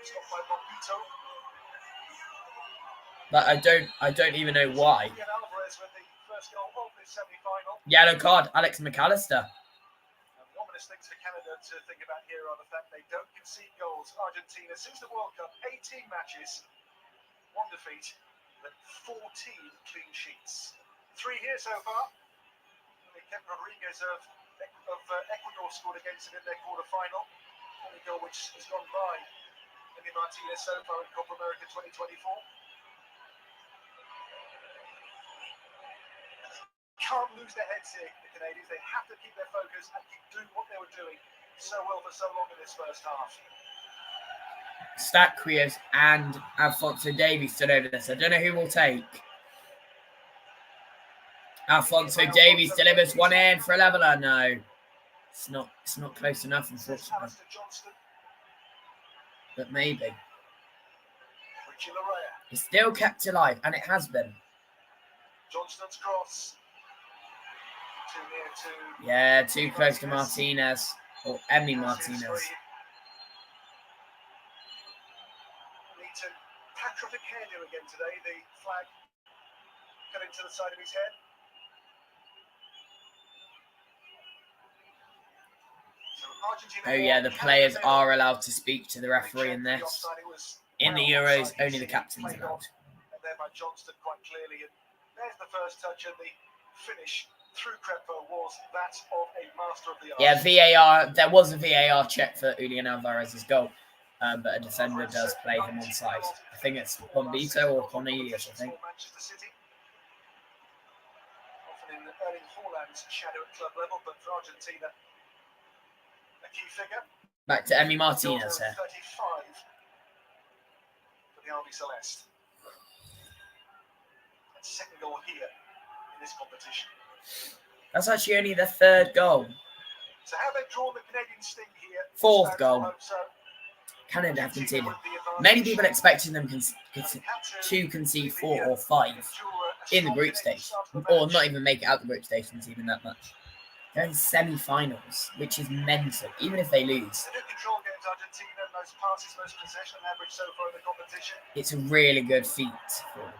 Stopped by Bombito. But I don't even know why. Ian Alvarez with the first goal of this semi-final. Yellow card, Alex McAllister. And the ominous things for Canada to think about here are the fact they don't concede goals. Argentina, since the World Cup, 18 matches, 1 defeat, but 14 clean sheets. 3 here so far. They kept Rodriguez of Ecuador scored against them in their quarter-final. Only goal which has gone by Emi Martinez so far in Copa America 2024. Can't lose their heads here, the Canadians. They have to keep their focus and keep doing what they were doing so well for so long in this first half. Stacrios and Alfonso Davies stood over this. I don't know who will take. Alfonso Davies delivers one in for a leveler. No, it's not close enough, unfortunately. But maybe. It's still kept alive, and it has been. Johnston's cross. Too near to... Yeah, too close to Martinez. Or Emi Martinez. Patriotic hairdo again today. The flag cutting to the side of his head. Oh yeah, the players are allowed to speak to the referee in this. In the Euros, only the captain's allowed. And thereby Johnston quite clearly. And there's the first touch, and the finish through Crepo was that of a master of the art. Yeah, VAR. There was a VAR check for Julian Alvarez's goal, but a defender does play him onside. I think it's Bombito or Cornelius, I think. Often in Erling Haaland's shadow at club level, but for Argentina, a key figure. Back to Emi Martinez here. 35 for the RB Celeste. And second goal here in this competition. That's actually only the 3rd goal. So how they've drawn the Canadian sting here. 4th goal. Canada have conceded. Many people expected them to concede 4 or 5 in the group stage, or not even make it out the group stations even that much. They're in semi-finals, which is mental, even if they lose. It's a really good feat for them.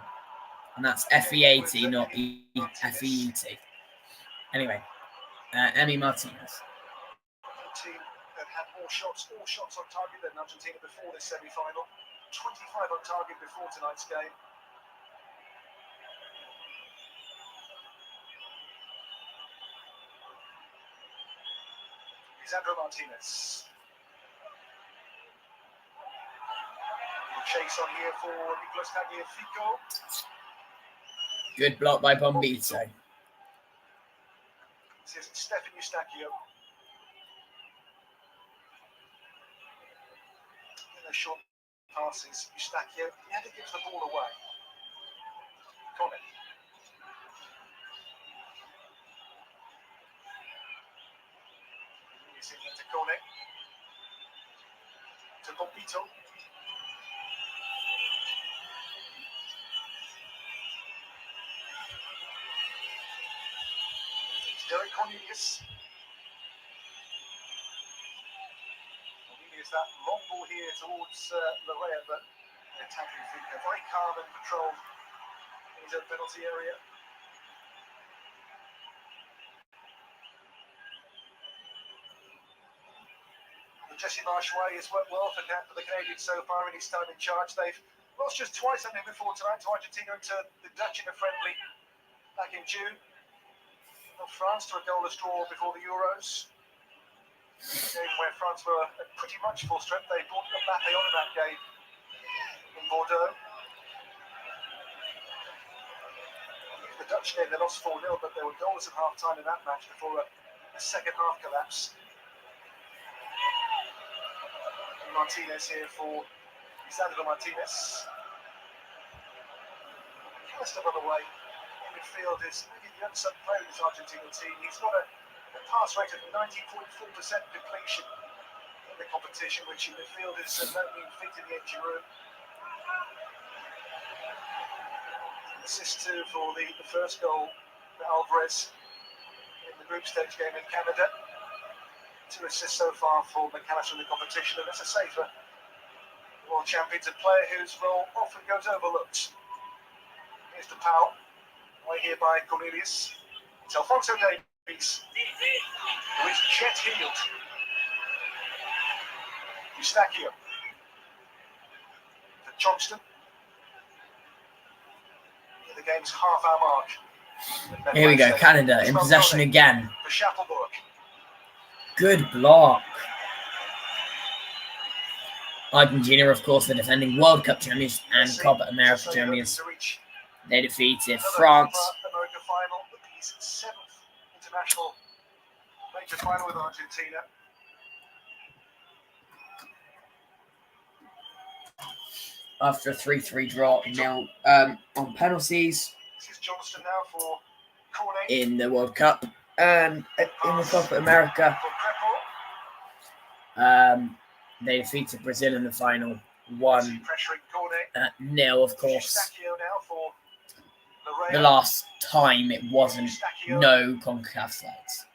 And that's FEAT, not FEET. Anyway, Emi Martinez. Had all shots on target than Argentina before this semi-final. 25 on target before tonight's game. Lisandro Martinez. Chase on here for Nicolas Tagliafico. Good block by Bombito. This is Stefan Eustachio. Short passes, Eustachio never gives the ball away. Cornet. Using it to Cornet. To Bombito. It's Derek Cornelius. That long ball here towards Larea, but attacking Fico very calm and controlled in his own penalty area. The Jesse Marsh way has worked well for the Canadians so far in his time in charge. They've lost just twice, I think, before tonight to Argentina and to the Dutch in a friendly back in June. Not France to a goalless draw before the Euros. A game where France were at pretty much full strength. They brought Mbappe on in that game in Bordeaux. The Dutch game, they lost 4-0, but there were goals at half-time in that match before a second half collapse. Martinez here for Lisandro Martinez. McAllister, by the way, in midfield is maybe the unsung player of this Argentina team. He's got a pass rate of 90.4% completion in the competition, which in midfield is no mean feat in the engine room. Assist too for the first goal for Alvarez in the group stage game in Canada. 2 assists so far for McAllister in the competition, and that's a safer world champions, a player whose role often goes overlooked. Here's the Powell, away here by Cornelius. It's Alphonso Davies, who is jet-heeled. Eustachio for Johnston. The game's half-hour mark. Here we go, Canada in possession again. For Schappelburg. Good block. Argentina, of course, the defending World Cup champions and Copa America champions. They defeated France. America final, his 7th international major final with Argentina. After a 3-3 draw, nil on penalties. This is Johnston now for Cornet. In the World Cup and in the Copa America. They defeated Brazil in the final 1-0, of course. The last time it wasn't no CONCACAF sides.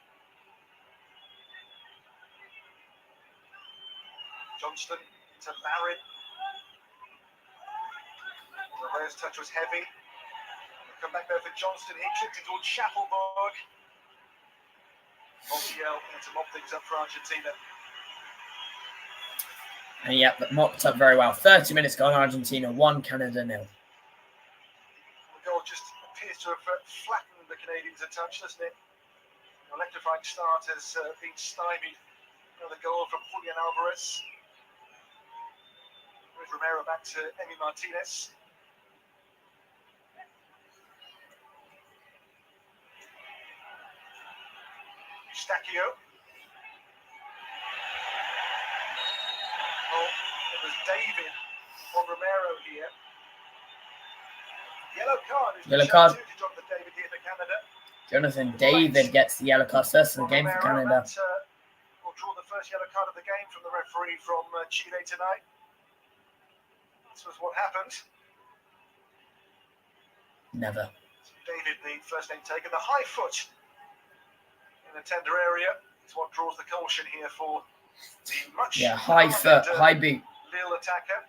Johnston to Larin. The first touch was heavy. Come back there for Johnston. He kicked it towards Schappelburg. Montiel to mop things up for Argentina. And yeah, but mopped up very well. 30 minutes gone, Argentina 1, Canada 0. The goal just appears to have flattened the Canadians a touch, doesn't it? An electrifying start has been stymied. Another goal from Julian Alvarez. With Romero back to Emi Martinez. Eustachio. Oh, it was David on Romero here. Yellow card. Yellow card. To Jonathan David here for Canada. Jonathan David gets the yellow card first in the game for Canada. Will draw the first yellow card of the game from the referee from Chile tonight. This was what happened. Never. David, the first name taken. The high foot in the tender area is what draws the caution here for the much high foot, high boot. Lille attacker.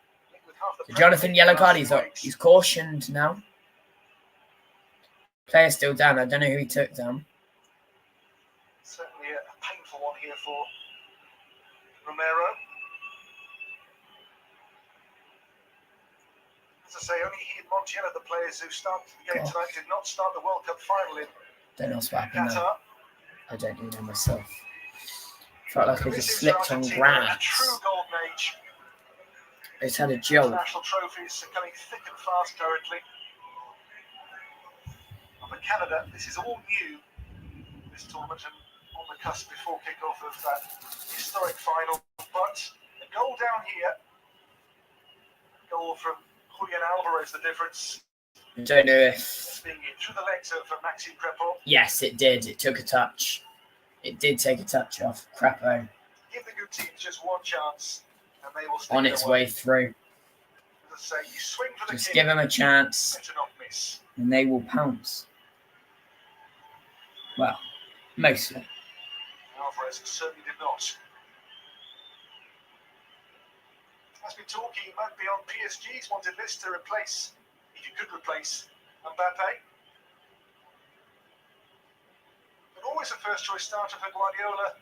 So Jonathan yellow card. He's cautioned now. Player still down. I don't know who he took down. Certainly a painful one here for Romero. As I say, only he and Montiel are the players who started the game tonight, did not start the World Cup final in don't know what's happened there. Qatar. I don't even know myself. Felt like I just slipped on grass. A true golden age. It's had a jolt. National trophies are coming thick and fast currently. And for Canada, this is all new, this tournament, and on the cusp before kick-off of that historic final. But a goal down here, a goal from Julian Alvarez, the difference. I don't know if... Being in through the legs of Maxime Crepeau. Yes, it did. It took a touch. It did take a touch off Crepeau. Give the good teams just one chance, and they will on its way through. As I say, you swing for the just kick, give them a chance, better not miss. And they will pounce. Well, mostly. Alvarez certainly did not. As we talk, he might be on PSG's wanted list to replace, if you could replace, Mbappe. But always a first choice starter for Guardiola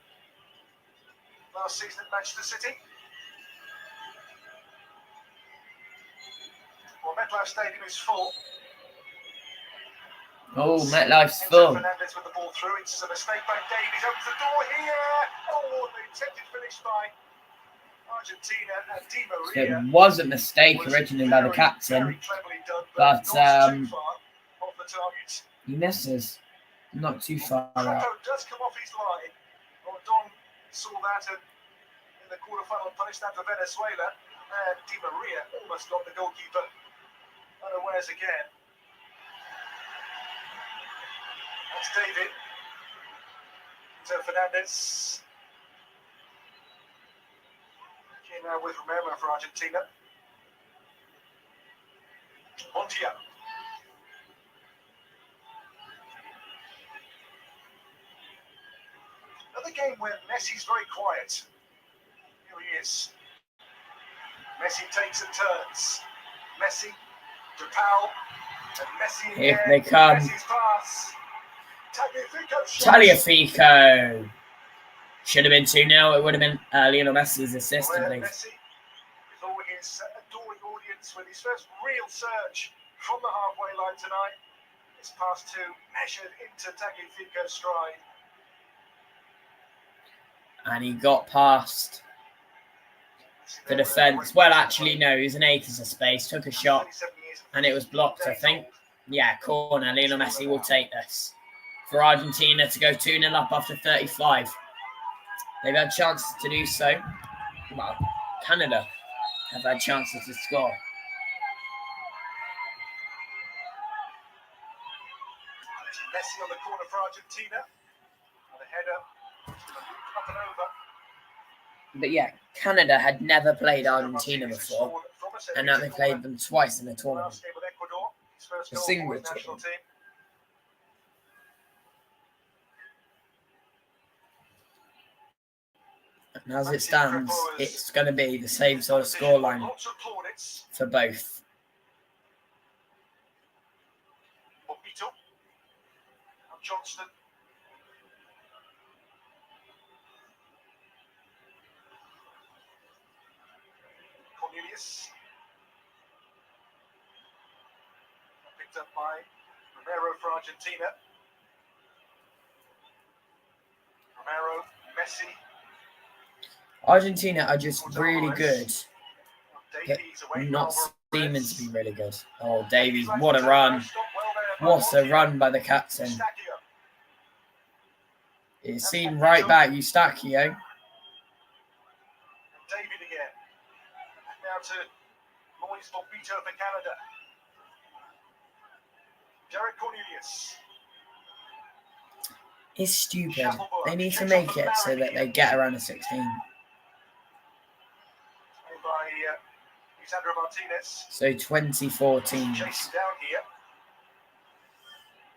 last season at Manchester City. Well, MetLife Stadium is full. Oh, MetLife's full. Fernandez with the ball through. It's a mistake by Davies. Opens the door here. Oh, the intended finish by Argentina and Di Maria. It was a mistake originally by the captain, but he misses. Not too far out. Does come off his line. Don saw that and in the quarterfinal punished that for Venezuela. And Di Maria almost got the goalkeeper unawares again. That's David. So Fernandez. Here now with Romero for Argentina. Montiel. Another game where Messi's very quiet. Here he is. Messi takes and turns. Messi to Powell. And Messi again. Here they come. Messi's pass. Tagliafico. Should have been 2-0. It would have been Lionel Messi's assist, I believe. Messi, with all his adoring audience, with his first real surge from the halfway line tonight. His pass to measured into Tagliafico's stride. And he got past the defence. Well, actually, no. He was in acres of space. Took a shot. And it was blocked, I think. Yeah, corner. Lionel Messi will take this. For Argentina to go 2-0 up after 35. They've had chances to do so. Well, Canada have had chances to score. Messi on the corner for Argentina. And a header up and over. But yeah, Canada had never played Argentina before. And now they played them twice in the tournament. A single tournament. And as it stands, it's going to be the same sort of scoreline for both. Johnston. Cornelius. Picked up by Romero for Argentina. Romero, Messi. Argentina are just really good, but not seeming to be really good. Oh, Davies, what a run. What a run by the captain. It's seen right back, Eustachio. David again. Now to Moise Bombito for Canada. Derek Cornelius. It's stupid. They need to make it so that they get around a 16. By Lisandro Martinez. So 24 teams. Chasing down here.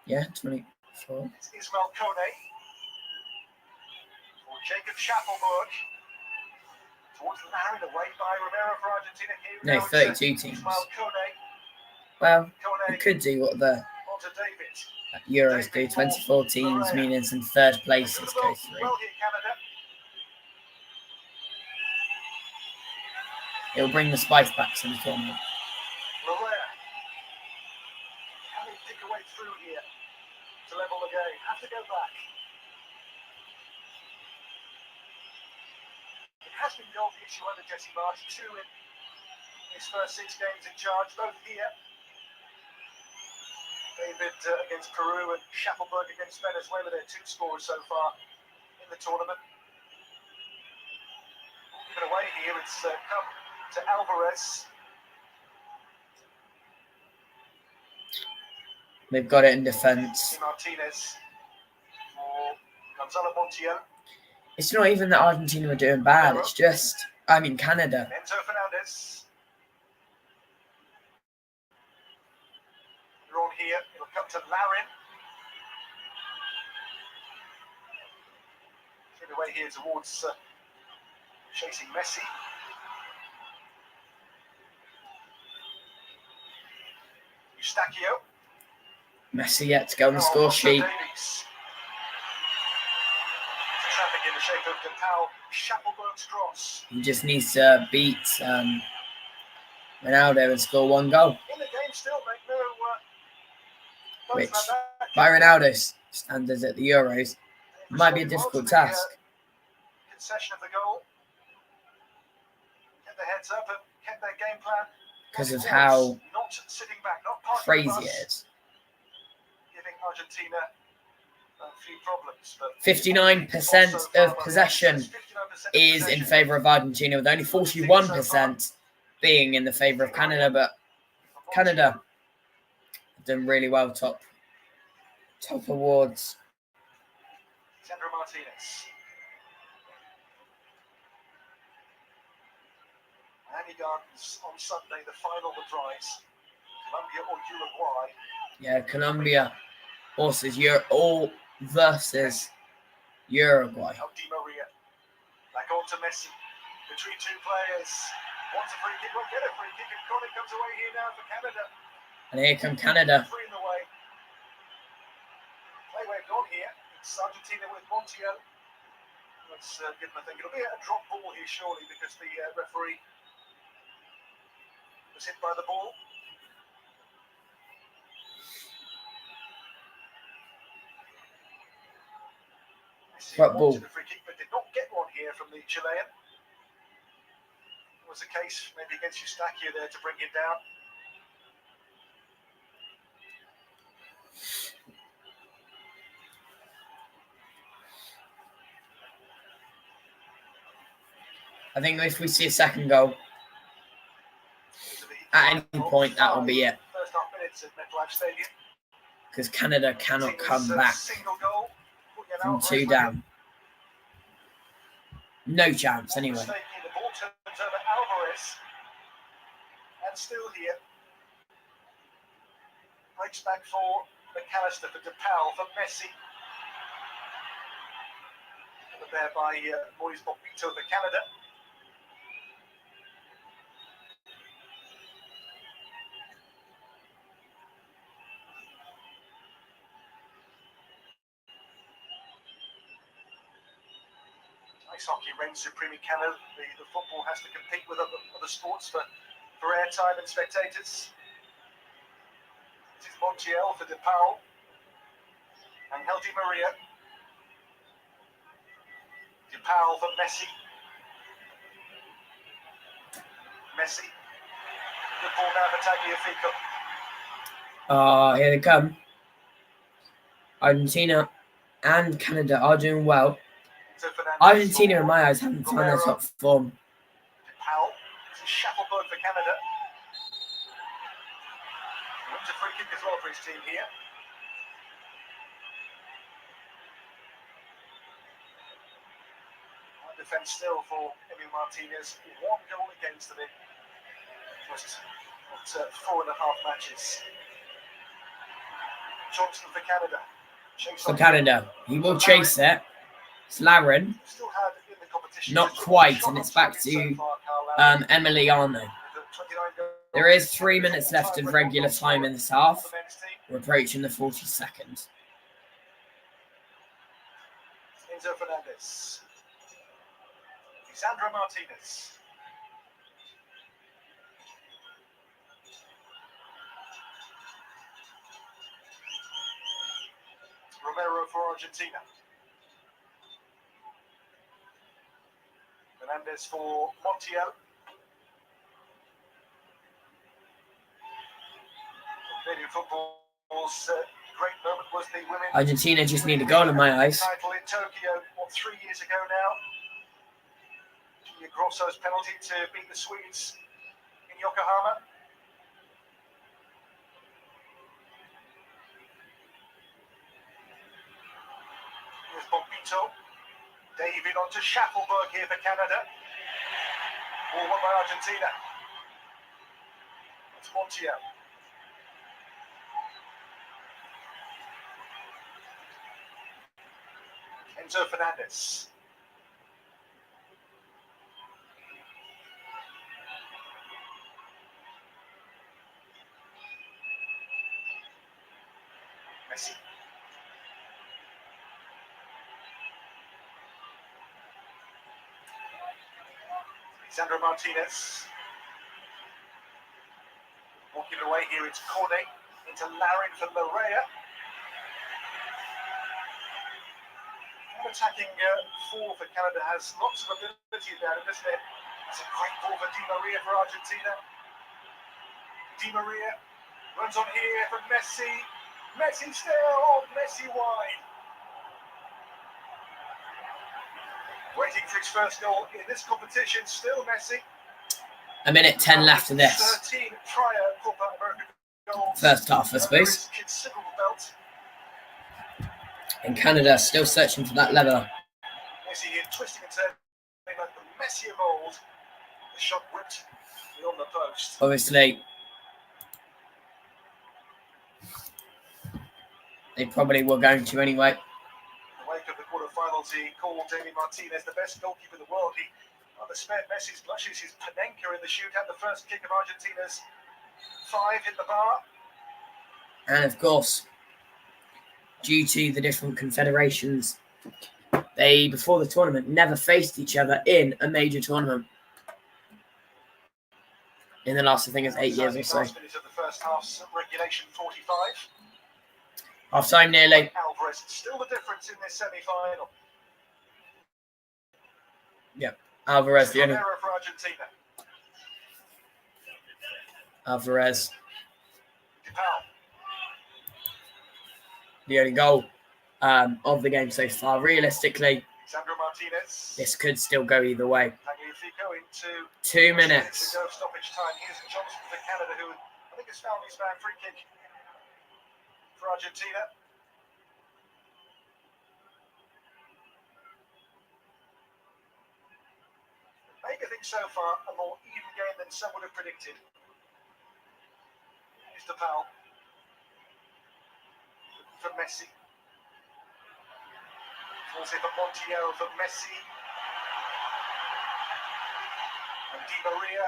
Yeah, 24. It's Ismail Kone. For Jacob Schaffelberg. Towards Larin, away by Romero for Argentina. Here No, 32 teams. Well, we could do what the Euros do. 24 teams, meaning some third places go through. It'll bring the spice back to the tournament. Can they pick a way through here to level the game? Have to go back. It has been goal the issue under Jesse Marsh. 2 in his first 6 games in charge, both here. David against Peru and Schaffelberg against Venezuela. They're 2 scorers so far in the tournament. Given away here, it's come to Alvarez. They've got it in defence. Martinez for Gonzalo Montiel. It's not even that Argentina were doing bad. It's just, Canada. Enzo Fernandez. They're on here. It'll come to Larin. Straight away here towards chasing Messi. Eustachio. Messi yet to go on the score sheet. Traffic in the shape of Powell. Schaffelberg's cross. He just needs to beat Ronaldo and score 1 goal. In the game still, mate. No, which, by Ronaldo's standards at the Euros, might be a difficult task. Concession of the goal. Kept their heads up and kept their game plan. Because of how not sitting back, not crazy it is. Giving Argentina A few problems, but 59% of possession is in favour of Argentina, with only 41% being in the favour of Canada. But Canada have done really well, top awards. Sandra Martinez. Miami Gardens on Sunday, the final that drives Colombia or Uruguay. Yeah, Colombia all versus Uruguay. Di Maria. Back on to Messi. Between two players. Wants a free kick, won't get a free kick, and corner comes away here now for Canada. And here come Canada. Three in the way. Playway gone here. It's Argentina with Montiel. Let's give them a think. It'll be a drop ball here, surely, because the referee was hit by the ball. Drop ball. The free kick, but did not get one here from the Chilean. Was the case maybe against Eustaquio there to bring it down. I think if we see a second goal at any point, that will be it. First half minutes at MetLife Stadium. Because Canada cannot come back from 2 down. No chance, anyway. The ball turns over Alvarez. And still here. Breaks back for McAllister, for DePaul, for Messi. And there by Moise Bombito for Canada. Ice hockey reigns supreme in Canada. The football has to compete with other sports for airtime and spectators. This is Montiel for DePaul. Angel Di Maria. DePaul for Messi. Messi. Good ball now for Tagliafico. Here they come. Argentina and Canada are doing well. Argentina, in my eyes, haven't found their top form. DePaul. This is Shackelberg for Canada. It's a free kick as well for his team here. Defence still for Emil Martinez. 1 goal against them in just 4.5 matches. Johnson for Canada. For Canada, he will chase it. It's Laren. Still had in the competition. Not quite, and it's back to Emiliano. There is 3 minutes left of regular time in this half. We're approaching the 42nd. Enzo Fernandez. Sandra Martinez. Romero for Argentina. Fernandez for Montiel. Canadian football's great moment was the women. Argentina just need a goal in my eyes. Title in Tokyo, 3 years ago now. Grosso's penalty to beat the Swedes in Yokohama. Here's Bombito. David on to Shackelberg here for Canada. Ball won by Argentina. It's Montiel. Enzo Fernandez. Messi. Sandra Martinez. Walking away here, it's Cornet into Laren for Larea. Attacking four for Canada has lots of ability about it, doesn't it? It's a great ball for Di Maria for Argentina. Di Maria runs on here for Messi. Messi still on, Messi wide. Waiting for his first goal in this competition, still Messi. A minute 10 left of this 13 prior Copa America goals. first half, I suppose. Considerable belt. And Canada still searching for that leveler. Messi here twisting and turning like the Messi of old. The shot whipped beyond the post. Obviously, they probably were going to anyway. In the wake of the quarterfinals, he called Jamie Martinez the best goalkeeper in the world. He rather spared Messi's blushes. His Panenka in the shootout, the first kick of Argentina's 5 hit the bar. And of course, due to the different confederations, they, before the tournament, never faced each other in a major tournament. In the last, I think it's 8 years or so. Last minute of the first half's regulation 45. Half time nearly. Alvarez still the difference in this semi-final. Yeah, Alvarez the only. Error for Argentina. Alvarez DePaul. the only goal of the game so far. Realistically, Sandro Martinez. this could still go either way. Tagliafico into 2 minutes. to go stoppage time. Here's Johnson for Canada, who I think has found his man. Free kick for Argentina. Maybe I think so far a more even game than some would have predicted. Here's DePaul for Messi. Falls in for Montiel for Messi. And Di Maria.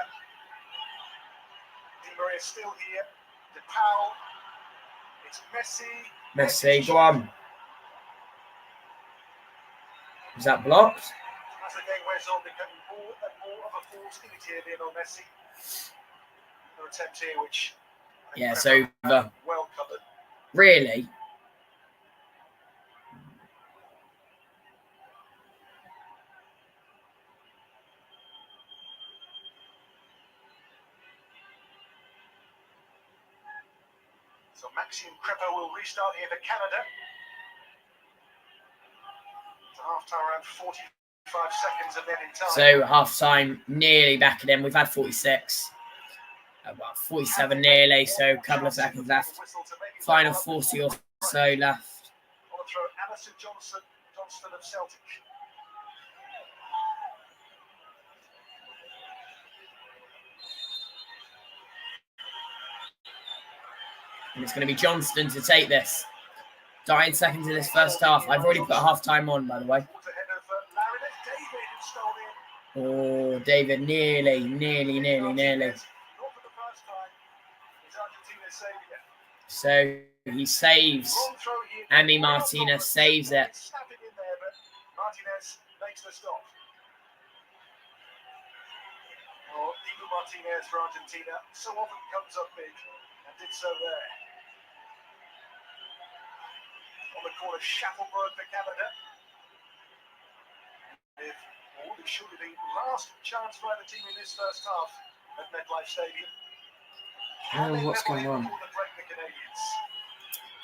Di Maria still here. DePaul. It's Messi. Messi, go on. Is that blocked? As the game wears on, becoming more and more of a force in it here, Lionel Messi. Another attempt here, which I think Yeah, so well covered. really, So Maxime Crepeau will restart here for Canada. To half-time around 45 seconds of net in time. so half time nearly back again. We've had 46. About 47 nearly, so a couple of seconds left. Final 40 or so left. On the throw, Alison Johnston of Celtic. And it's going to be Johnston to take this. 9 seconds in this first half. I've already put half time on, by the way. Oh, David, nearly. So he saves. Andy Martinez saves it. Martinez makes the stop. Well, Diego Martinez for Argentina so often comes up big and did so there. On the corner, Shufflebird for Canada. With surely the last chance for the team in this first half at MetLife Stadium. Oh, what's going on?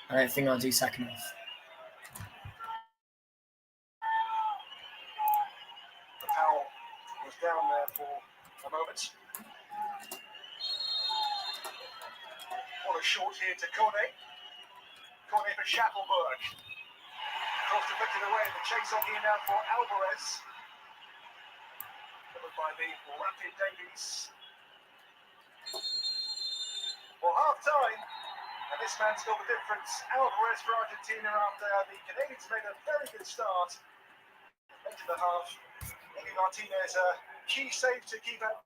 I don't think I'll do second half. Powell was down there for a moment. What a short here to Kone. Kone for Shufflebird. Cross deflected away. The chase on here now for Alvarez. Covered by the rapid Davies. Well, half time, and this man's got the difference. Alvarez for Argentina after the Canadians made a very good start. Into the half. Maybe Martinez a key save to keep out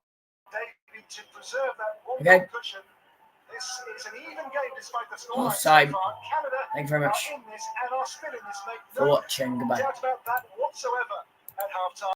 David to preserve that one cushion. This is an even game despite the score. Offside. Canada Thank you very much are in this and are still in this. for watching. Goodbye. Doubt about that whatsoever at half time.